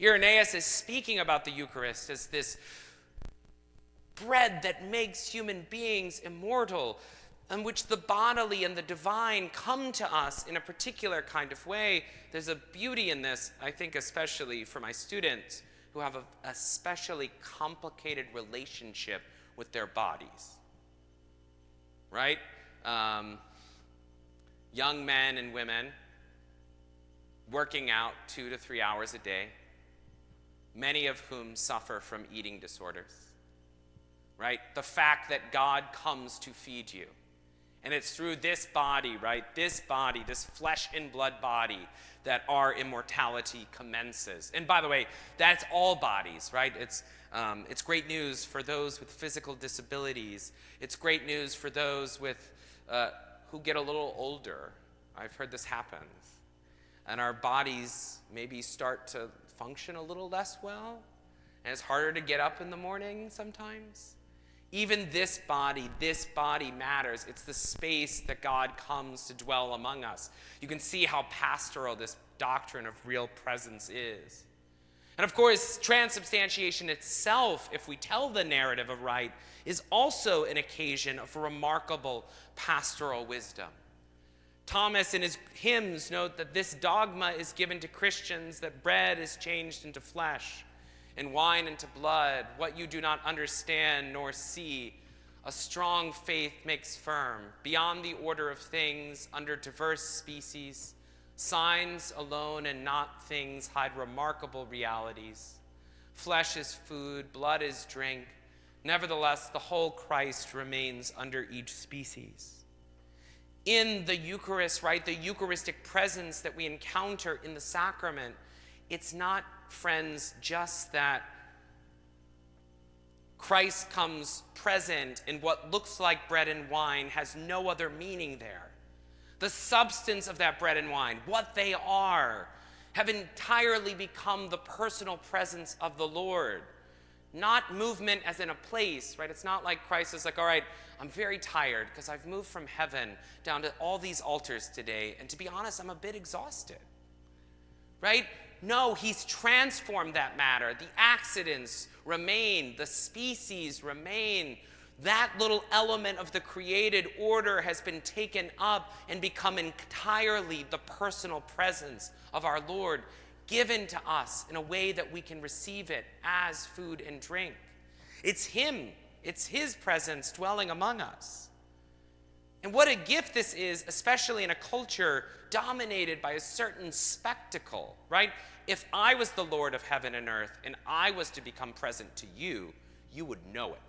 Irenaeus is speaking about the Eucharist as this bread that makes human beings immortal, in which the bodily and the divine come to us in a particular kind of way. There's a beauty in this, I think, especially for my students who have a especially complicated relationship with their bodies. Right? Young men and women working out 2 to 3 hours a day, many of whom suffer from eating disorders. Right? The fact that God comes to feed you. And it's through this body, right? This body, this flesh and blood body, that our immortality commences. And by the way, that's all bodies, right? It's great news for those with physical disabilities. It's great news for those with who get a little older. I've heard this happens. And our bodies maybe start to function a little less well, and it's harder to get up in the morning sometimes. Even this body matters. It's the space that God comes to dwell among us. You can see how pastoral this doctrine of real presence is. And of course, transubstantiation itself, if we tell the narrative aright, is also an occasion of remarkable pastoral wisdom. Thomas in his hymns note that this dogma is given to Christians, that bread is changed into flesh, and wine into blood. What you do not understand nor see, a strong faith makes firm. Beyond the order of things, under diverse species, signs alone and not things hide remarkable realities. Flesh is food, blood is drink. Nevertheless, the whole Christ remains under each species. In the Eucharist, right, the Eucharistic presence that we encounter in the sacrament, it's not, friends, just that Christ comes present in what looks like bread and wine has no other meaning there. The substance of that bread and wine, what they are, have entirely become the personal presence of the Lord. Not movement as in a place, right? It's not like Christ is like, all right, I'm very tired because I've moved from heaven down to all these altars today, and to be honest, I'm a bit exhausted, right? No, he's transformed that matter. The accidents remain, the species remain. That little element of the created order has been taken up and become entirely the personal presence of our Lord, given to us in a way that we can receive it as food and drink. It's him. It's his presence dwelling among us. And what a gift this is, especially in a culture dominated by a certain spectacle, right? If I was the Lord of heaven and earth and I was to become present to you, you would know it.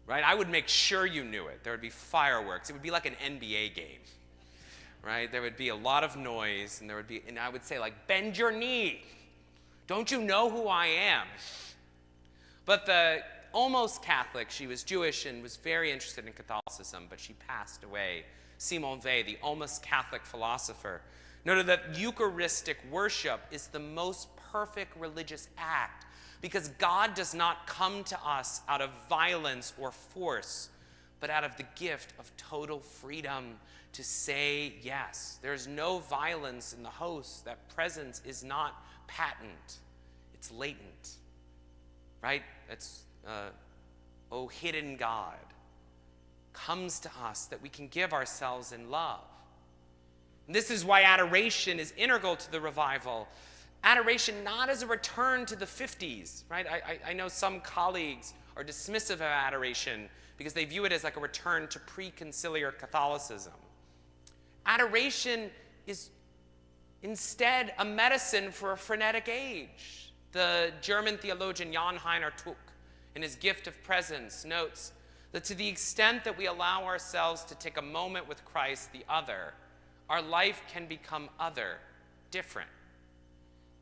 Right? I would make sure you knew it. There would be fireworks. It would be like an NBA game. Right? There would be a lot of noise, and I would say, like, bend your knee. Don't you know who I am? But the almost Catholic, she was Jewish and was very interested in Catholicism, but she passed away. Simone Weil, the almost Catholic philosopher, noted that Eucharistic worship is the most perfect religious act because God does not come to us out of violence or force, but out of the gift of total freedom to say yes. There's no violence in the host. That presence is not patent. It's latent, right? It's, O hidden God, comes to us that we can give ourselves in love. And this is why adoration is integral to the revival. Adoration not as a return to the 50s, right? I know some colleagues are dismissive of adoration because they view it as like a return to pre-conciliar Catholicism. Adoration is instead a medicine for a frenetic age. The German theologian Jan Heiner Tuck, in his Gift of Presence, notes that to the extent that we allow ourselves to take a moment with Christ, the other, our life can become other, different.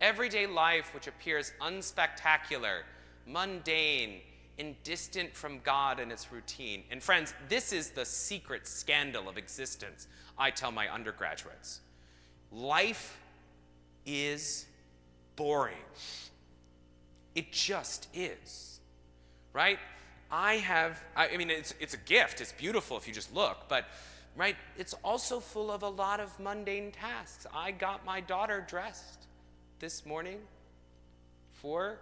Everyday life, which appears unspectacular, mundane, and distant from God and its routine. And friends, this is the secret scandal of existence, I tell my undergraduates. Life is boring. It just is, right? I mean, it's a gift. It's beautiful if you just look, but, right, it's also full of a lot of mundane tasks. I got my daughter dressed this morning for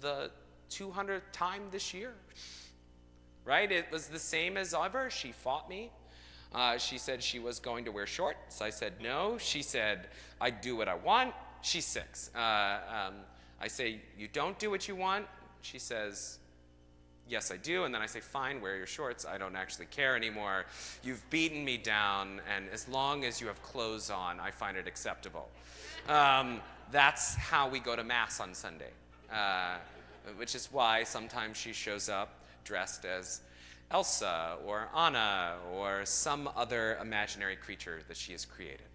the 200th time this year, right? It was the same as ever. She fought me. She said she was going to wear shorts. I said no. She said, I do what I want. She's 6. I say, you don't do what you want? She says, yes, I do. And then I say, fine, wear your shorts. I don't actually care anymore. You've beaten me down, and as long as you have clothes on, I find it acceptable. That's how we go to Mass on Sunday, which is why sometimes she shows up dressed as Elsa or Anna or some other imaginary creature that she has created.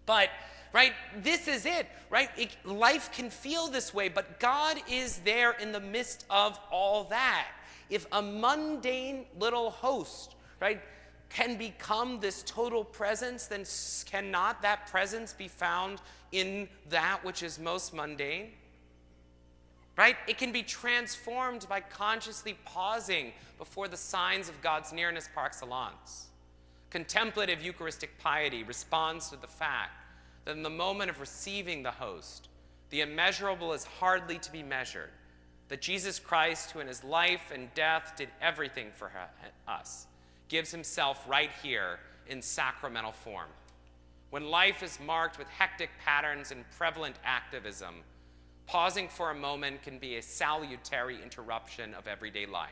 But, right, this is it, right? Life can feel this way, but God is there in the midst of all that. If a mundane little host, right, can become this total presence, then cannot that presence be found in that which is most mundane? Right? It can be transformed by consciously pausing before the signs of God's nearness par excellence. Contemplative Eucharistic piety responds to the fact that in the moment of receiving the host, the immeasurable is hardly to be measured, that Jesus Christ, who in his life and death did everything for us, gives himself right here in sacramental form. When life is marked with hectic patterns and prevalent activism, pausing for a moment can be a salutary interruption of everyday life,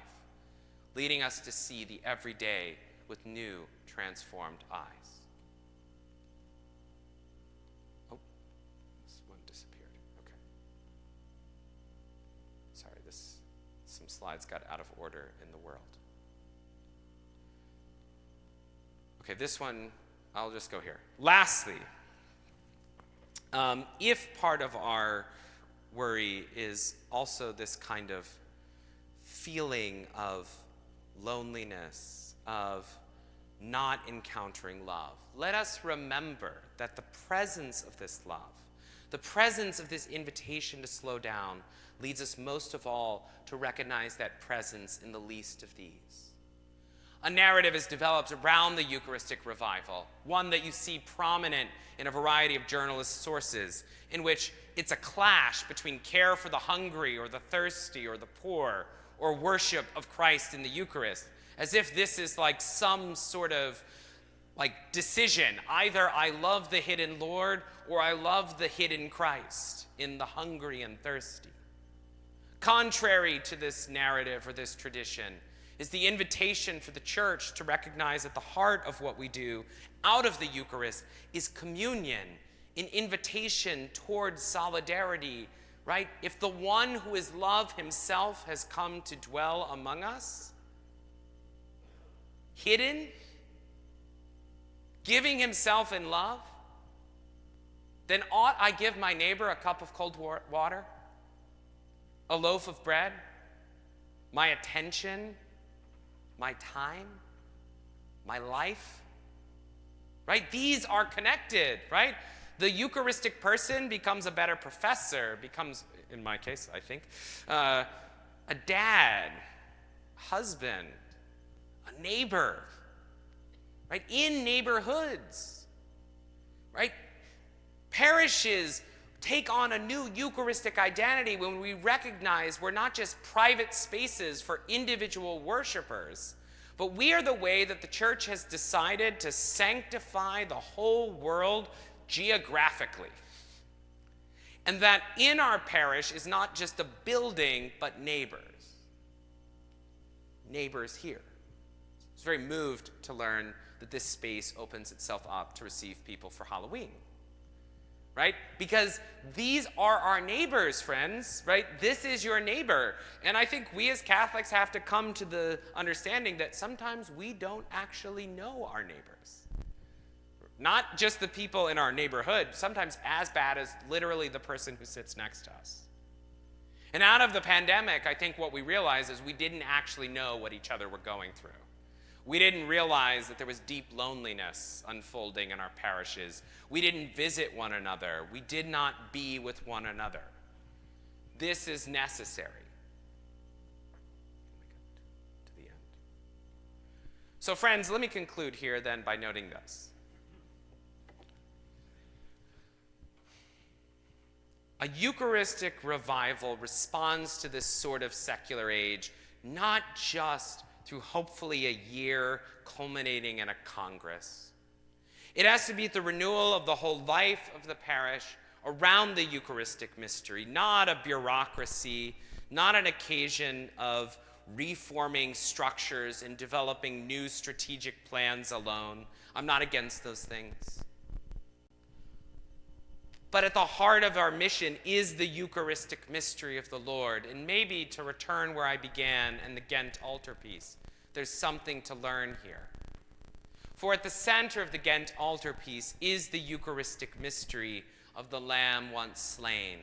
leading us to see the everyday with new, transformed eyes. Oh, this one disappeared. Okay. Sorry, some slides got out of order in the world. Okay, this one, I'll just go here. Lastly, if part of our worry is also this kind of feeling of loneliness, of not encountering love, let us remember that the presence of this love, the presence of this invitation to slow down, leads us most of all to recognize that presence in the least of these. A narrative is developed around the Eucharistic revival, one that you see prominent in a variety of journalist sources, in which it's a clash between care for the hungry or the thirsty or the poor, or worship of Christ in the Eucharist, as if this is like some sort of like decision. Either I love the hidden Lord or I love the hidden Christ in the hungry and thirsty. Contrary to this narrative or this tradition is the invitation for the church to recognize at the heart of what we do out of the Eucharist is communion, an invitation towards solidarity, right? If the one who is love himself has come to dwell among us, hidden, giving himself in love, then ought I give my neighbor a cup of cold water, a loaf of bread, my attention, my time, my life, right? These are connected, right? The Eucharistic person becomes a better professor, becomes, in my case, I think, a dad, husband, a neighbor, right? In neighborhoods, right? Parishes take on a new Eucharistic identity when we recognize we're not just private spaces for individual worshipers, but we are the way that the church has decided to sanctify the whole world geographically. And that in our parish is not just a building, but neighbors. Neighbors here. I was very moved to learn that this space opens itself up to receive people for Halloween. Right? Because these are our neighbors, friends, right? This is your neighbor. And I think we as Catholics have to come to the understanding that sometimes we don't actually know our neighbors. Not just the people in our neighborhood, sometimes as bad as literally the person who sits next to us. And out of the pandemic, I think what we realized is we didn't actually know what each other were going through. We didn't realize that there was deep loneliness unfolding in our parishes. We didn't visit one another. We did not be with one another. This is necessary. To the end. So friends, let me conclude here then by noting this. A Eucharistic revival responds to this sort of secular age, not just through hopefully a year culminating in a congress. It has to be the renewal of the whole life of the parish around the Eucharistic mystery, not a bureaucracy, not an occasion of reforming structures and developing new strategic plans alone. I'm not against those things. But at the heart of our mission is the Eucharistic mystery of the Lord. And maybe to return where I began in the Ghent altarpiece, there's something to learn here. For at the center of the Ghent altarpiece is the Eucharistic mystery of the Lamb once slain.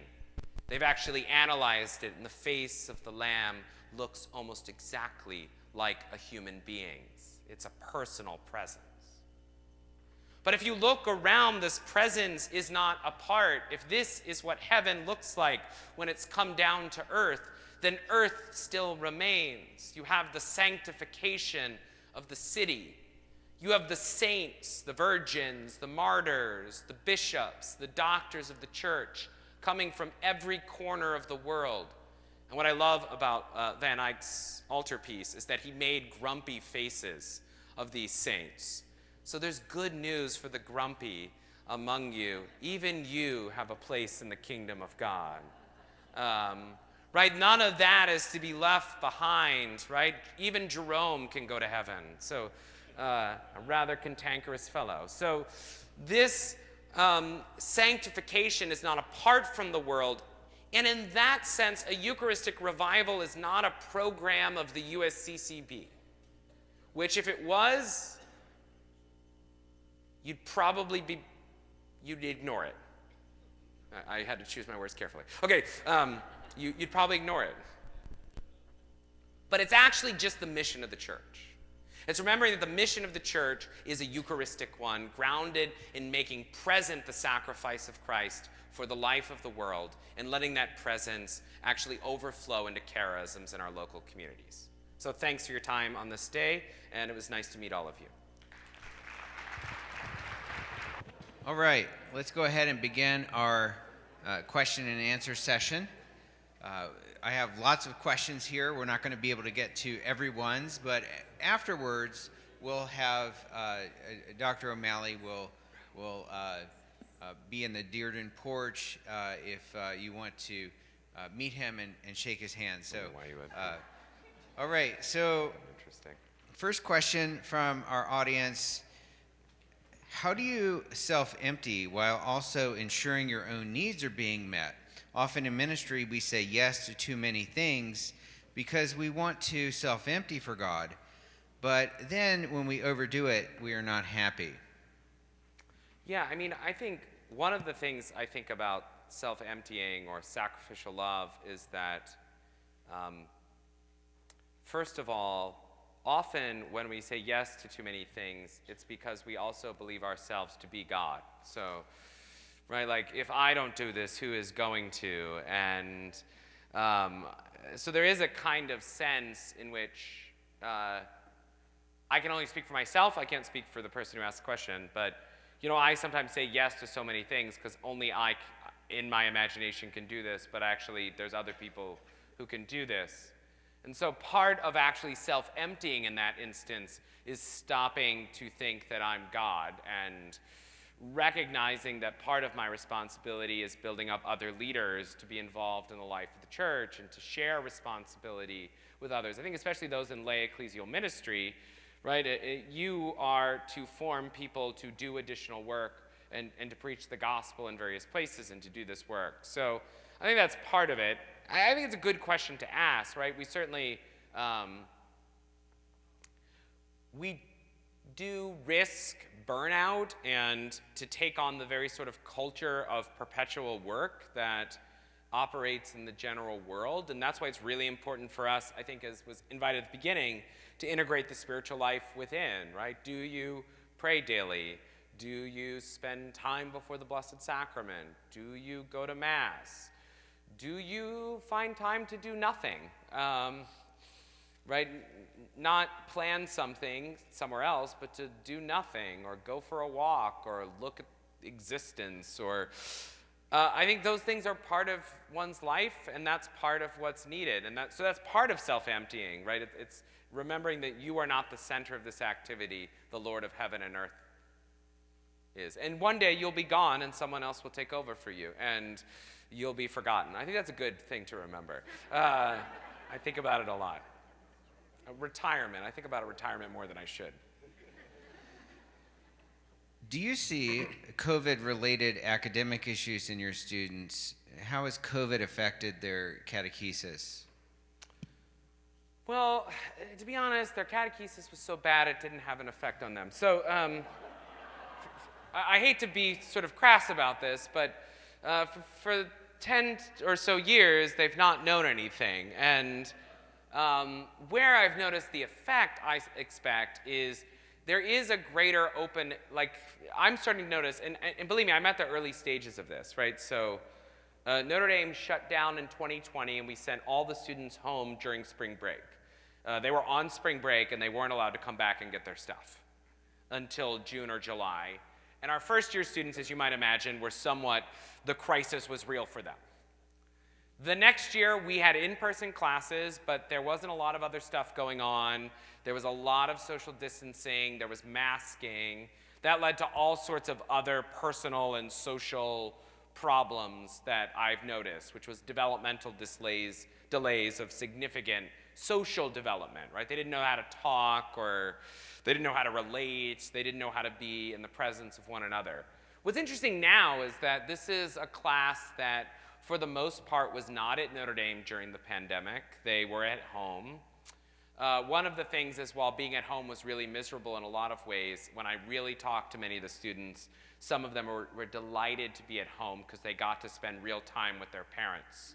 They've actually analyzed it, and the face of the Lamb looks almost exactly like a human being's. It's a personal presence. But if you look around, this presence is not apart. If this is what heaven looks like when it's come down to earth, then earth still remains. You have the sanctification of the city. You have the saints, the virgins, the martyrs, the bishops, the doctors of the church coming from every corner of the world. And what I love about Van Eyck's altarpiece is that he made grumpy faces of these saints. So there's good news for the grumpy among you. Even you have a place in the kingdom of God. Right? None of that is to be left behind, right? Even Jerome can go to heaven. So a rather cantankerous fellow. So this sanctification is not apart from the world. And in that sense, a Eucharistic revival is not a program of the USCCB, which if it was, you'd ignore it. I had to choose my words carefully. Okay, you'd probably ignore it. But it's actually just the mission of the church. It's remembering that the mission of the church is a Eucharistic one, grounded in making present the sacrifice of Christ for the life of the world, and letting that presence actually overflow into charisms in our local communities. So thanks for your time on this day, and it was nice to meet all of you. All right, let's go ahead and begin our question and answer session. I have lots of questions here. We're not going to be able to get to everyone's, but afterwards we'll have Dr. O'Malley will be in the Dearden porch if you want to meet him and shake his hand. So, all right. So, first question from our audience. How do you self-empty while also ensuring your own needs are being met? Often in ministry, we say yes to too many things because we want to self-empty for God. But then when we overdo it, we are not happy. Yeah, I mean, I think one of the things I think about self-emptying or sacrificial love is that, first of all, often when we say yes to too many things, it's because we also believe ourselves to be God. So, right, like if I don't do this, who is going to? And so there is a kind of sense in which I can only speak for myself. I can't speak for the person who asked the question. But, I sometimes say yes to so many things because only I, in my imagination, can do this. But actually, there's other people who can do this. And so part of actually self-emptying in that instance is stopping to think that I'm God and recognizing that part of my responsibility is building up other leaders to be involved in the life of the church and to share responsibility with others. I think especially those in lay ecclesial ministry, right? You are to form people to do additional work and to preach the gospel in various places and to do this work. So I think that's part of it. I think it's a good question to ask, right? We certainly, we do risk burnout and to take on the very sort of culture of perpetual work that operates in the general world. And that's why it's really important for us, I think, as was invited at the beginning, to integrate the spiritual life within, right? Do you pray daily? Do you spend time before the Blessed Sacrament? Do you go to Mass? Do you find time to do nothing? Right? Not plan something somewhere else, but to do nothing, or go for a walk, or look at existence, or I think those things are part of one's life, and that's part of what's needed. And so that's part of self-emptying, right? It's remembering that you are not the center of this activity, the Lord of heaven and earth is. And one day you'll be gone, and someone else will take over for you, and you'll be forgotten. I think that's a good thing to remember. I think about it a lot. Retirement. I think about retirement more than I should. Do you see COVID-related academic issues in your students? How has COVID affected their catechesis? Well, to be honest, their catechesis was so bad it didn't have an effect on them. So I hate to be sort of crass about this, but for 10 or so years, they've not known anything. And where I've noticed the effect, I expect, is there is a greater open, like, I'm starting to notice, and believe me, I'm at the early stages of this, right? So Notre Dame shut down in 2020, and we sent all the students home during spring break. They were on spring break, and they weren't allowed to come back and get their stuff until June or July. And our first-year students, as you might imagine, were somewhat, the crisis was real for them. The next year, we had in-person classes, but there wasn't a lot of other stuff going on. There was a lot of social distancing. There was masking. That led to all sorts of other personal and social problems that I've noticed, which was developmental delays of significant social development, right? They didn't know how to talk, or they didn't know how to relate. They didn't know how to be in the presence of one another. What's interesting now is that this is a class that, for the most part, was not at Notre Dame during the pandemic. They were at home. One of the things is, while being at home was really miserable in a lot of ways, when I really talked to many of the students, some of them were delighted to be at home because they got to spend real time with their parents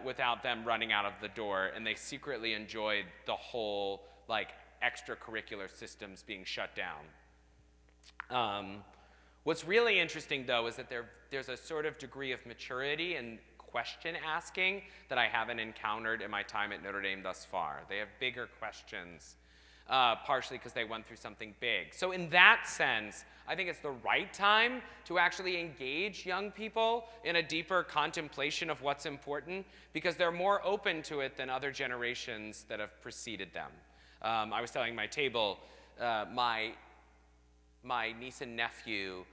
without them running out of the door, and they secretly enjoyed the whole, like, extracurricular systems being shut down. What's really interesting, though, is that there's a sort of degree of maturity and question asking that I haven't encountered in my time at Notre Dame thus far. They have bigger questions, partially because they went through something big. So in that sense, I think it's the right time to actually engage young people in a deeper contemplation of what's important, because they're more open to it than other generations that have preceded them. I was telling my table, my niece and nephew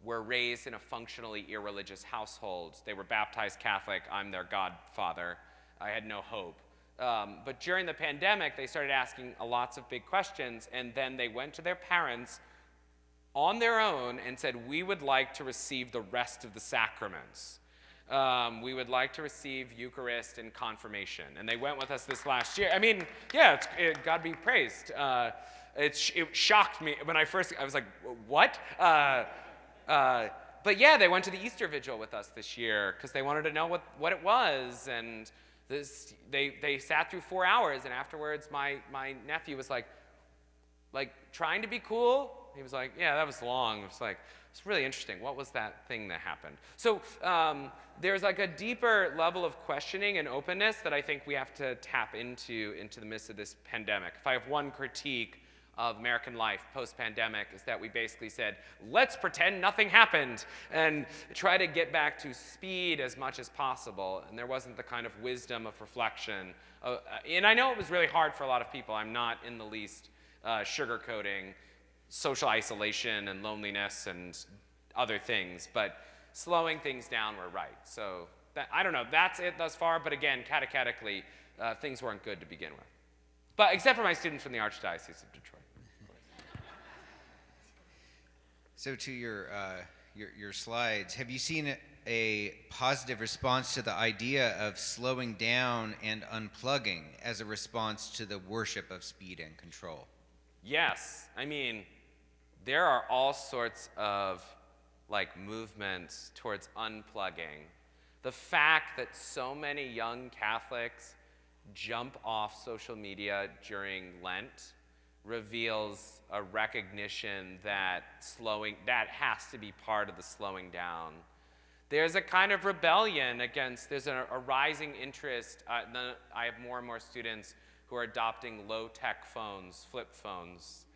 were raised in a functionally irreligious household. They were baptized Catholic. I'm their godfather. I had no hope. But during the pandemic, they started asking lots of big questions, and then they went to their parents on their own and said, we would like to receive the rest of the sacraments. We would like to receive Eucharist and confirmation. And they went with us this last year. I mean, yeah, God be praised. It shocked me when I was like, what? But yeah, they went to the Easter Vigil with us this year because they wanted to know what it was. And they sat through 4 hours, and afterwards my nephew was like trying to be cool. He was like, yeah, that was long. It was like, it's really interesting. What was that thing that happened? So there's like a deeper level of questioning and openness that I think we have to tap into the midst of this pandemic. If I have one critique of American life post-pandemic, is that we basically said, let's pretend nothing happened and try to get back to speed as much as possible. And there wasn't the kind of wisdom of reflection. And I know it was really hard for a lot of people. I'm not in the least sugarcoating social isolation and loneliness and other things, but slowing things down were right. So I don't know, that's it thus far, but again, catechetically, things weren't good to begin with. But except for my students from the Archdiocese of Detroit. So to your slides, have you seen a positive response to the idea of slowing down and unplugging as a response to the worship of speed and control? Yes. I mean, there are all sorts of movements towards unplugging. The fact that so many young Catholics jump off social media during Lent reveals a recognition that that has to be part of the slowing down. There's a kind of rebellion there's a rising interest. I have more and more students who are adopting low-tech phones, flip phones.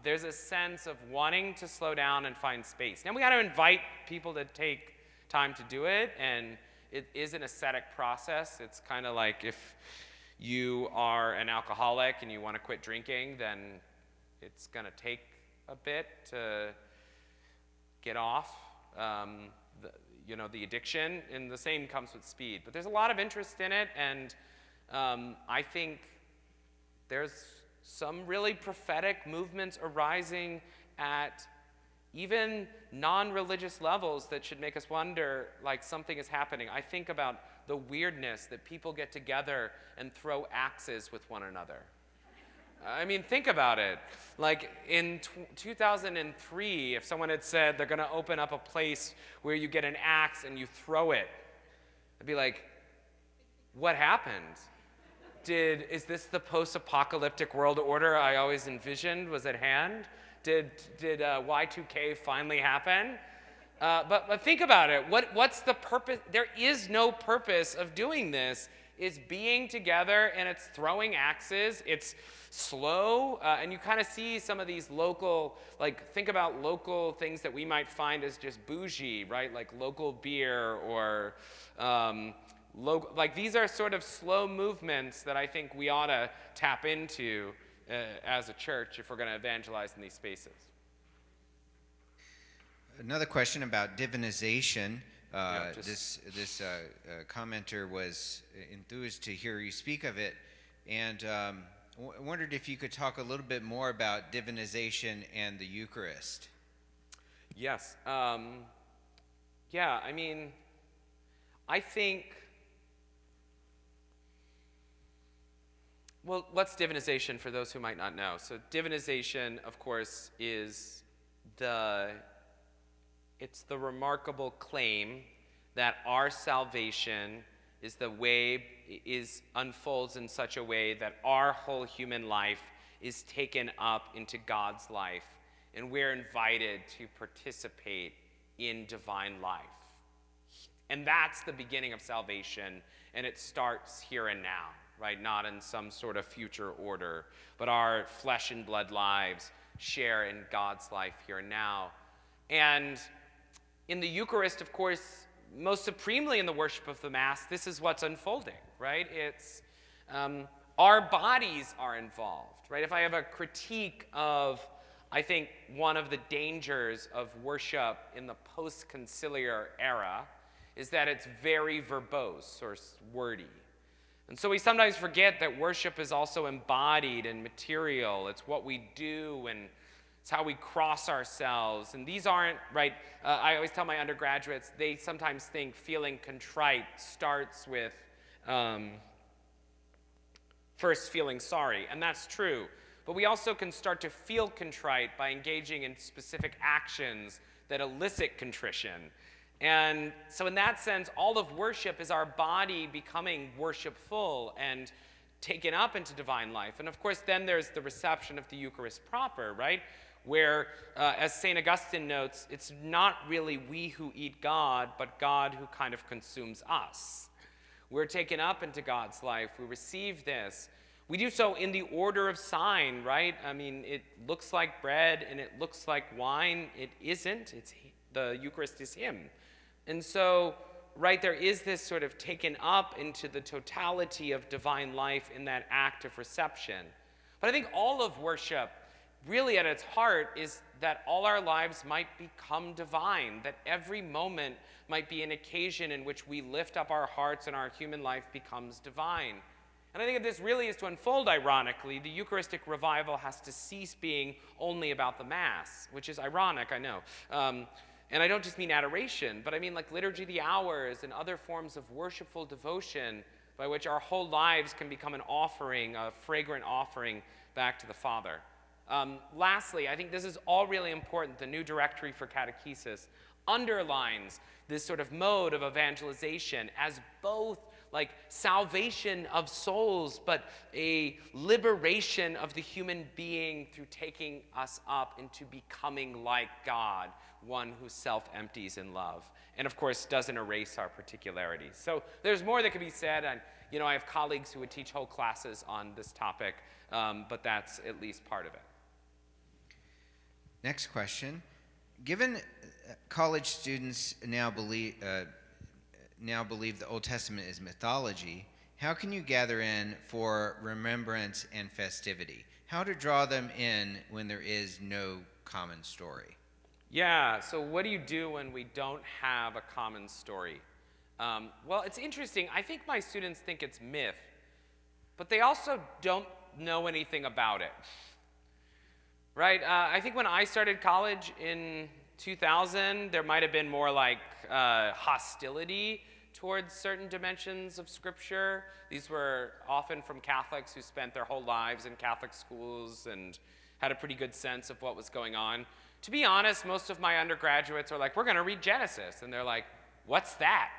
There's a sense of wanting to slow down and find space. Now we got to invite people to take time to do it, and it is an ascetic process. It's kind of like if you are an alcoholic and you want to quit drinking, then it's going to take a bit to get off the addiction, and the same comes with speed. But there's a lot of interest in it, and I think there's some really prophetic movements arising at even non-religious levels that should make us wonder, something is happening. I think about the weirdness that people get together and throw axes with one another. I mean, think about it. In 2003, if someone had said they're going to open up a place where you get an axe and you throw it, I'd be like, what happened? Is this the post-apocalyptic world order I always envisioned was at hand? Did Y2K finally happen? But think about it. What's the purpose? There is no purpose of doing this. It's being together, and it's throwing axes. It's slow, and you kind of see some of these local, think about local things that we might find as just bougie, right? Like local beer or these are sort of slow movements that I think we ought to tap into as a church if we're going to evangelize in these spaces. Another question about divinization. This commenter was enthused to hear you speak of it, and wondered if you could talk a little bit more about divinization and the Eucharist. Yes. I think, well, what's divinization for those who might not know? So divinization, of course, is it's the remarkable claim that our salvation unfolds in such a way that our whole human life is taken up into God's life, and we're invited to participate in divine life. And that's the beginning of salvation, and it starts here and now, right? Not in some sort of future order, but our flesh and blood lives share in God's life here and now. And in the Eucharist, of course, most supremely in the worship of the Mass, this is what's unfolding, right? It's our bodies are involved, right? If I have a critique of, I think, one of the dangers of worship in the post-conciliar era is that it's very verbose or wordy. And so we sometimes forget that worship is also embodied and material. It's what we do, and it's how we cross ourselves. And these aren't, right, I always tell my undergraduates, they sometimes think feeling contrite starts with first feeling sorry, and that's true. But we also can start to feel contrite by engaging in specific actions that elicit contrition. And so in that sense, all of worship is our body becoming worshipful and taken up into divine life. And of course, then there's the reception of the Eucharist proper, right? where, as St. Augustine notes, it's not really we who eat God, but God who kind of consumes us. We're taken up into God's life. We receive this. We do so in the order of sign, right? I mean, it looks like bread and it looks like wine. It isn't. The Eucharist is Him. And so, right, there is this sort of taken up into the totality of divine life in that act of reception. But I think all of worship, really at its heart, is that all our lives might become divine, that every moment might be an occasion in which we lift up our hearts and our human life becomes divine. And I think if this really is to unfold ironically, the Eucharistic revival has to cease being only about the Mass, which is ironic, I know. And I don't just mean adoration, but I mean like liturgy of the hours and other forms of worshipful devotion by which our whole lives can become an offering, a fragrant offering back to the Father. Lastly, I think this is all really important. The new directory for catechesis underlines this sort of mode of evangelization as both like salvation of souls, but a liberation of the human being through taking us up into becoming like God, one who self-empties in love, and of course doesn't erase our particularities. So there's more that could be said, and I have colleagues who would teach whole classes on this topic, but that's at least part of it. Next question. Given college students now believe the Old Testament is mythology, how can you gather in for remembrance and festivity? How to draw them in when there is no common story? Yeah, so what do you do when we don't have a common story? Well, it's interesting. I think my students think it's myth, but they also don't know anything about it. Right? I think when I started college in 2000, there might have been more like hostility towards certain dimensions of Scripture. These were often from Catholics who spent their whole lives in Catholic schools and had a pretty good sense of what was going on. To be honest, most of my undergraduates are like, we're going to read Genesis. And they're like, what's that?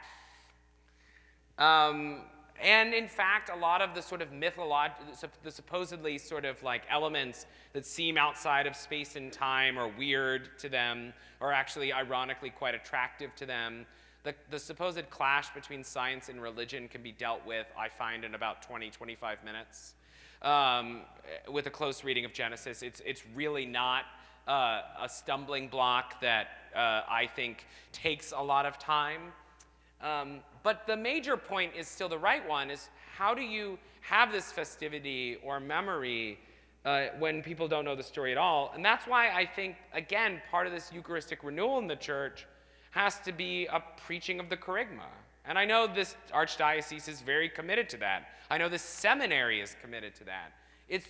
And in fact, a lot of the sort of the supposedly sort of like elements that seem outside of space and time or weird to them are actually ironically quite attractive to them. The supposed clash between science and religion can be dealt with, I find, in about 20, 25 minutes. With a close reading of Genesis, it's really not a stumbling block that I think takes a lot of time. But the major point is still the right one, is how do you have this festivity or memory when people don't know the story at all? And that's why I think, again, part of this Eucharistic renewal in the church has to be a preaching of the kerygma. And I know this archdiocese is very committed to that. I know this seminary is committed to that. It's,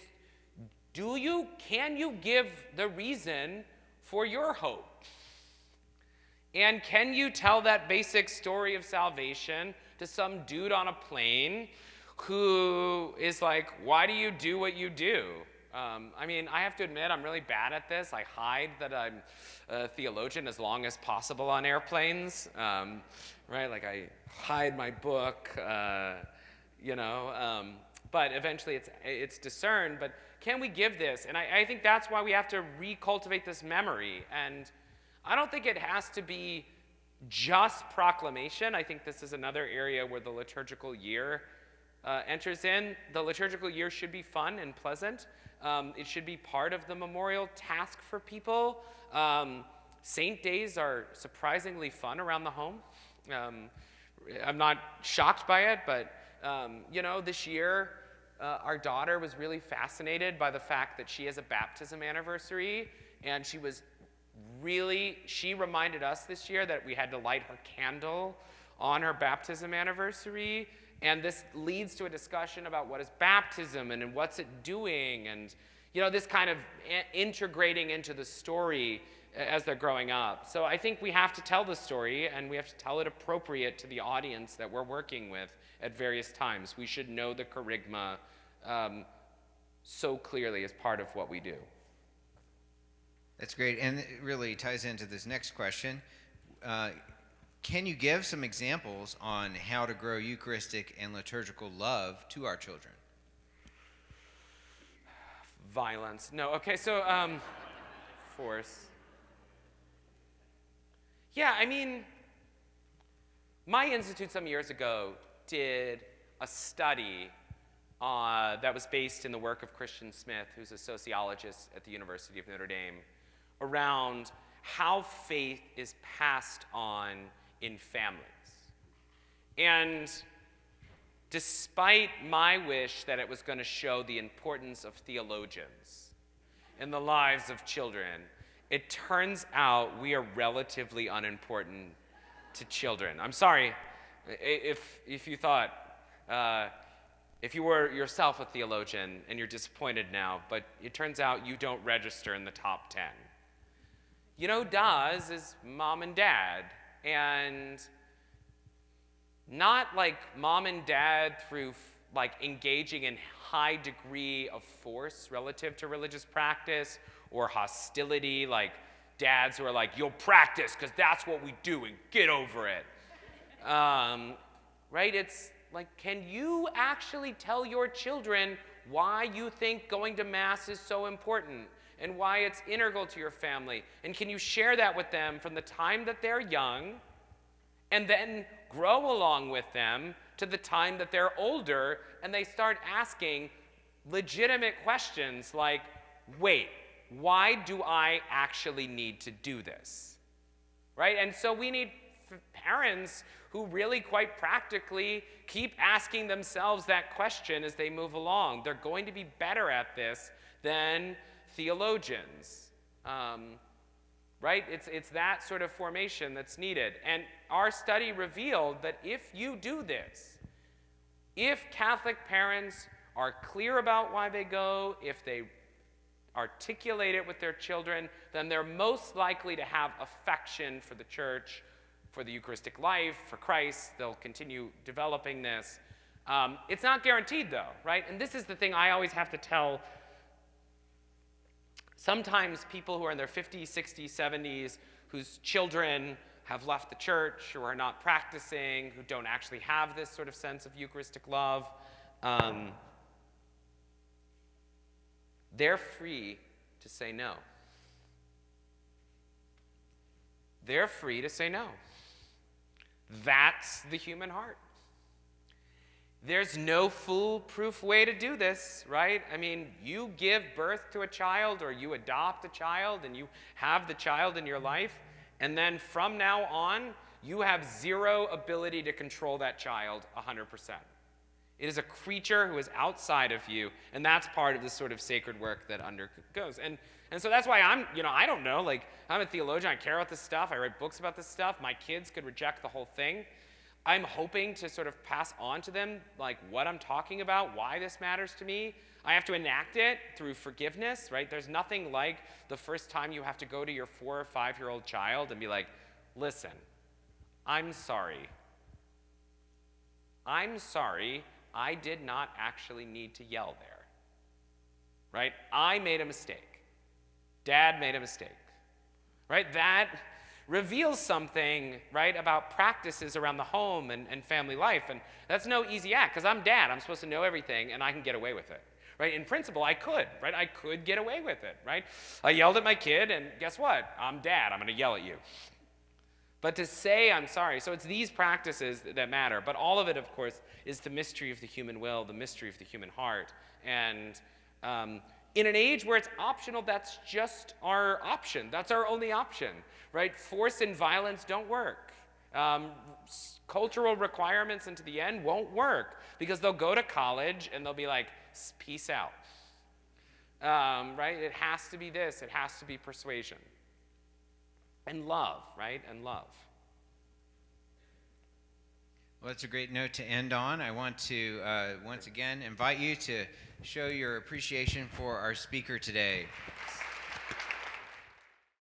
can you give the reason for your hope? And can you tell that basic story of salvation to some dude on a plane who is like, why do you do what you do? I mean, I have to admit, I'm really bad at this. I hide that I'm a theologian as long as possible on airplanes, right? Like I hide my book, but eventually it's discerned. But can we give this? And I think that's why we have to recultivate this memory. And I don't think it has to be just proclamation. I think this is another area where the liturgical year enters in. The liturgical year should be fun and pleasant. It should be part of the memorial task for people. Saint days are surprisingly fun around the home. I'm not shocked by it, but this year our daughter was really fascinated by the fact that she has a baptism anniversary, and she reminded us this year that we had to light her candle on her baptism anniversary. And this leads to a discussion about what is baptism and what's it doing, and this kind of integrating into the story as they're growing up. So I think we have to tell the story, and we have to tell it appropriate to the audience that we're working with at various times. We should know the kerygma so clearly as part of what we do. That's great, and it really ties into this next question. Can you give some examples on how to grow Eucharistic and liturgical love to our children? Violence. No, okay, so force. Yeah, I mean, my institute some years ago did a study that was based in the work of Christian Smith, who's a sociologist at the University of Notre Dame, around how faith is passed on in families. And despite my wish that it was going to show the importance of theologians in the lives of children, it turns out we are relatively unimportant to children. I'm sorry if you thought, if you were yourself a theologian and you're disappointed now, but it turns out you don't register in the top 10. You know, does is mom and dad, and not like mom and dad through like engaging in high degree of force relative to religious practice or hostility, like dads who are like, you'll practice because that's what we do and get over it. Right? It's like, can you actually tell your children why you think going to Mass is so important and why it's integral to your family? And can you share that with them from the time that they're young and then grow along with them to the time that they're older and they start asking legitimate questions like, wait, why do I actually need to do this? Right? And so we need parents who really quite practically keep asking themselves that question as they move along. They're going to be better at this than theologians. Right? It's that sort of formation that's needed. And our study revealed that if you do this, if Catholic parents are clear about why they go, if they articulate it with their children, then they're most likely to have affection for the church, for the Eucharistic life, for Christ. They'll continue developing this. It's not guaranteed, though, right? And this is the thing I always have to tell. Sometimes people who are in their 50s, 60s, 70s, whose children have left the church or are not practicing, who don't actually have this sort of sense of Eucharistic love, they're free to say no. They're free to say no. That's the human heart. There's no foolproof way to do this, right? I mean, you give birth to a child or you adopt a child and you have the child in your life, and then from now on, you have zero ability to control that child 100%. It is a creature who is outside of you, and that's part of the sort of sacred work that undergoes. And so that's why I don't know, like, I'm a theologian, I care about this stuff, I write books about this stuff, my kids could reject the whole thing. I'm hoping to sort of pass on to them, like, what I'm talking about, why this matters to me. I have to enact it through forgiveness, right? There's nothing like the first time you have to go to your 4 or 5-year-old child and be like, listen, I'm sorry. I did not actually need to yell there, right? I made a mistake. Dad made a mistake, right? That reveals something, right, about practices around the home and family life. And that's no easy act, because I'm dad. I'm supposed to know everything, and I can get away with it, right? In principle, I could, right? I could get away with it, right? I yelled at my kid, and guess what? I'm dad. I'm going to yell at you. But to say I'm sorry, so it's these practices that matter. But all of it, of course, is the mystery of the human will, the mystery of the human heart. And in an age where it's optional, that's just our option. That's our only option, right? Force and violence don't work. Cultural requirements into the end won't work because they'll go to college and they'll be like, peace out, right? It has to be this. It has to be persuasion. And love, right? And love. Well, that's a great note to end on. I want to once again invite you to show your appreciation for our speaker today.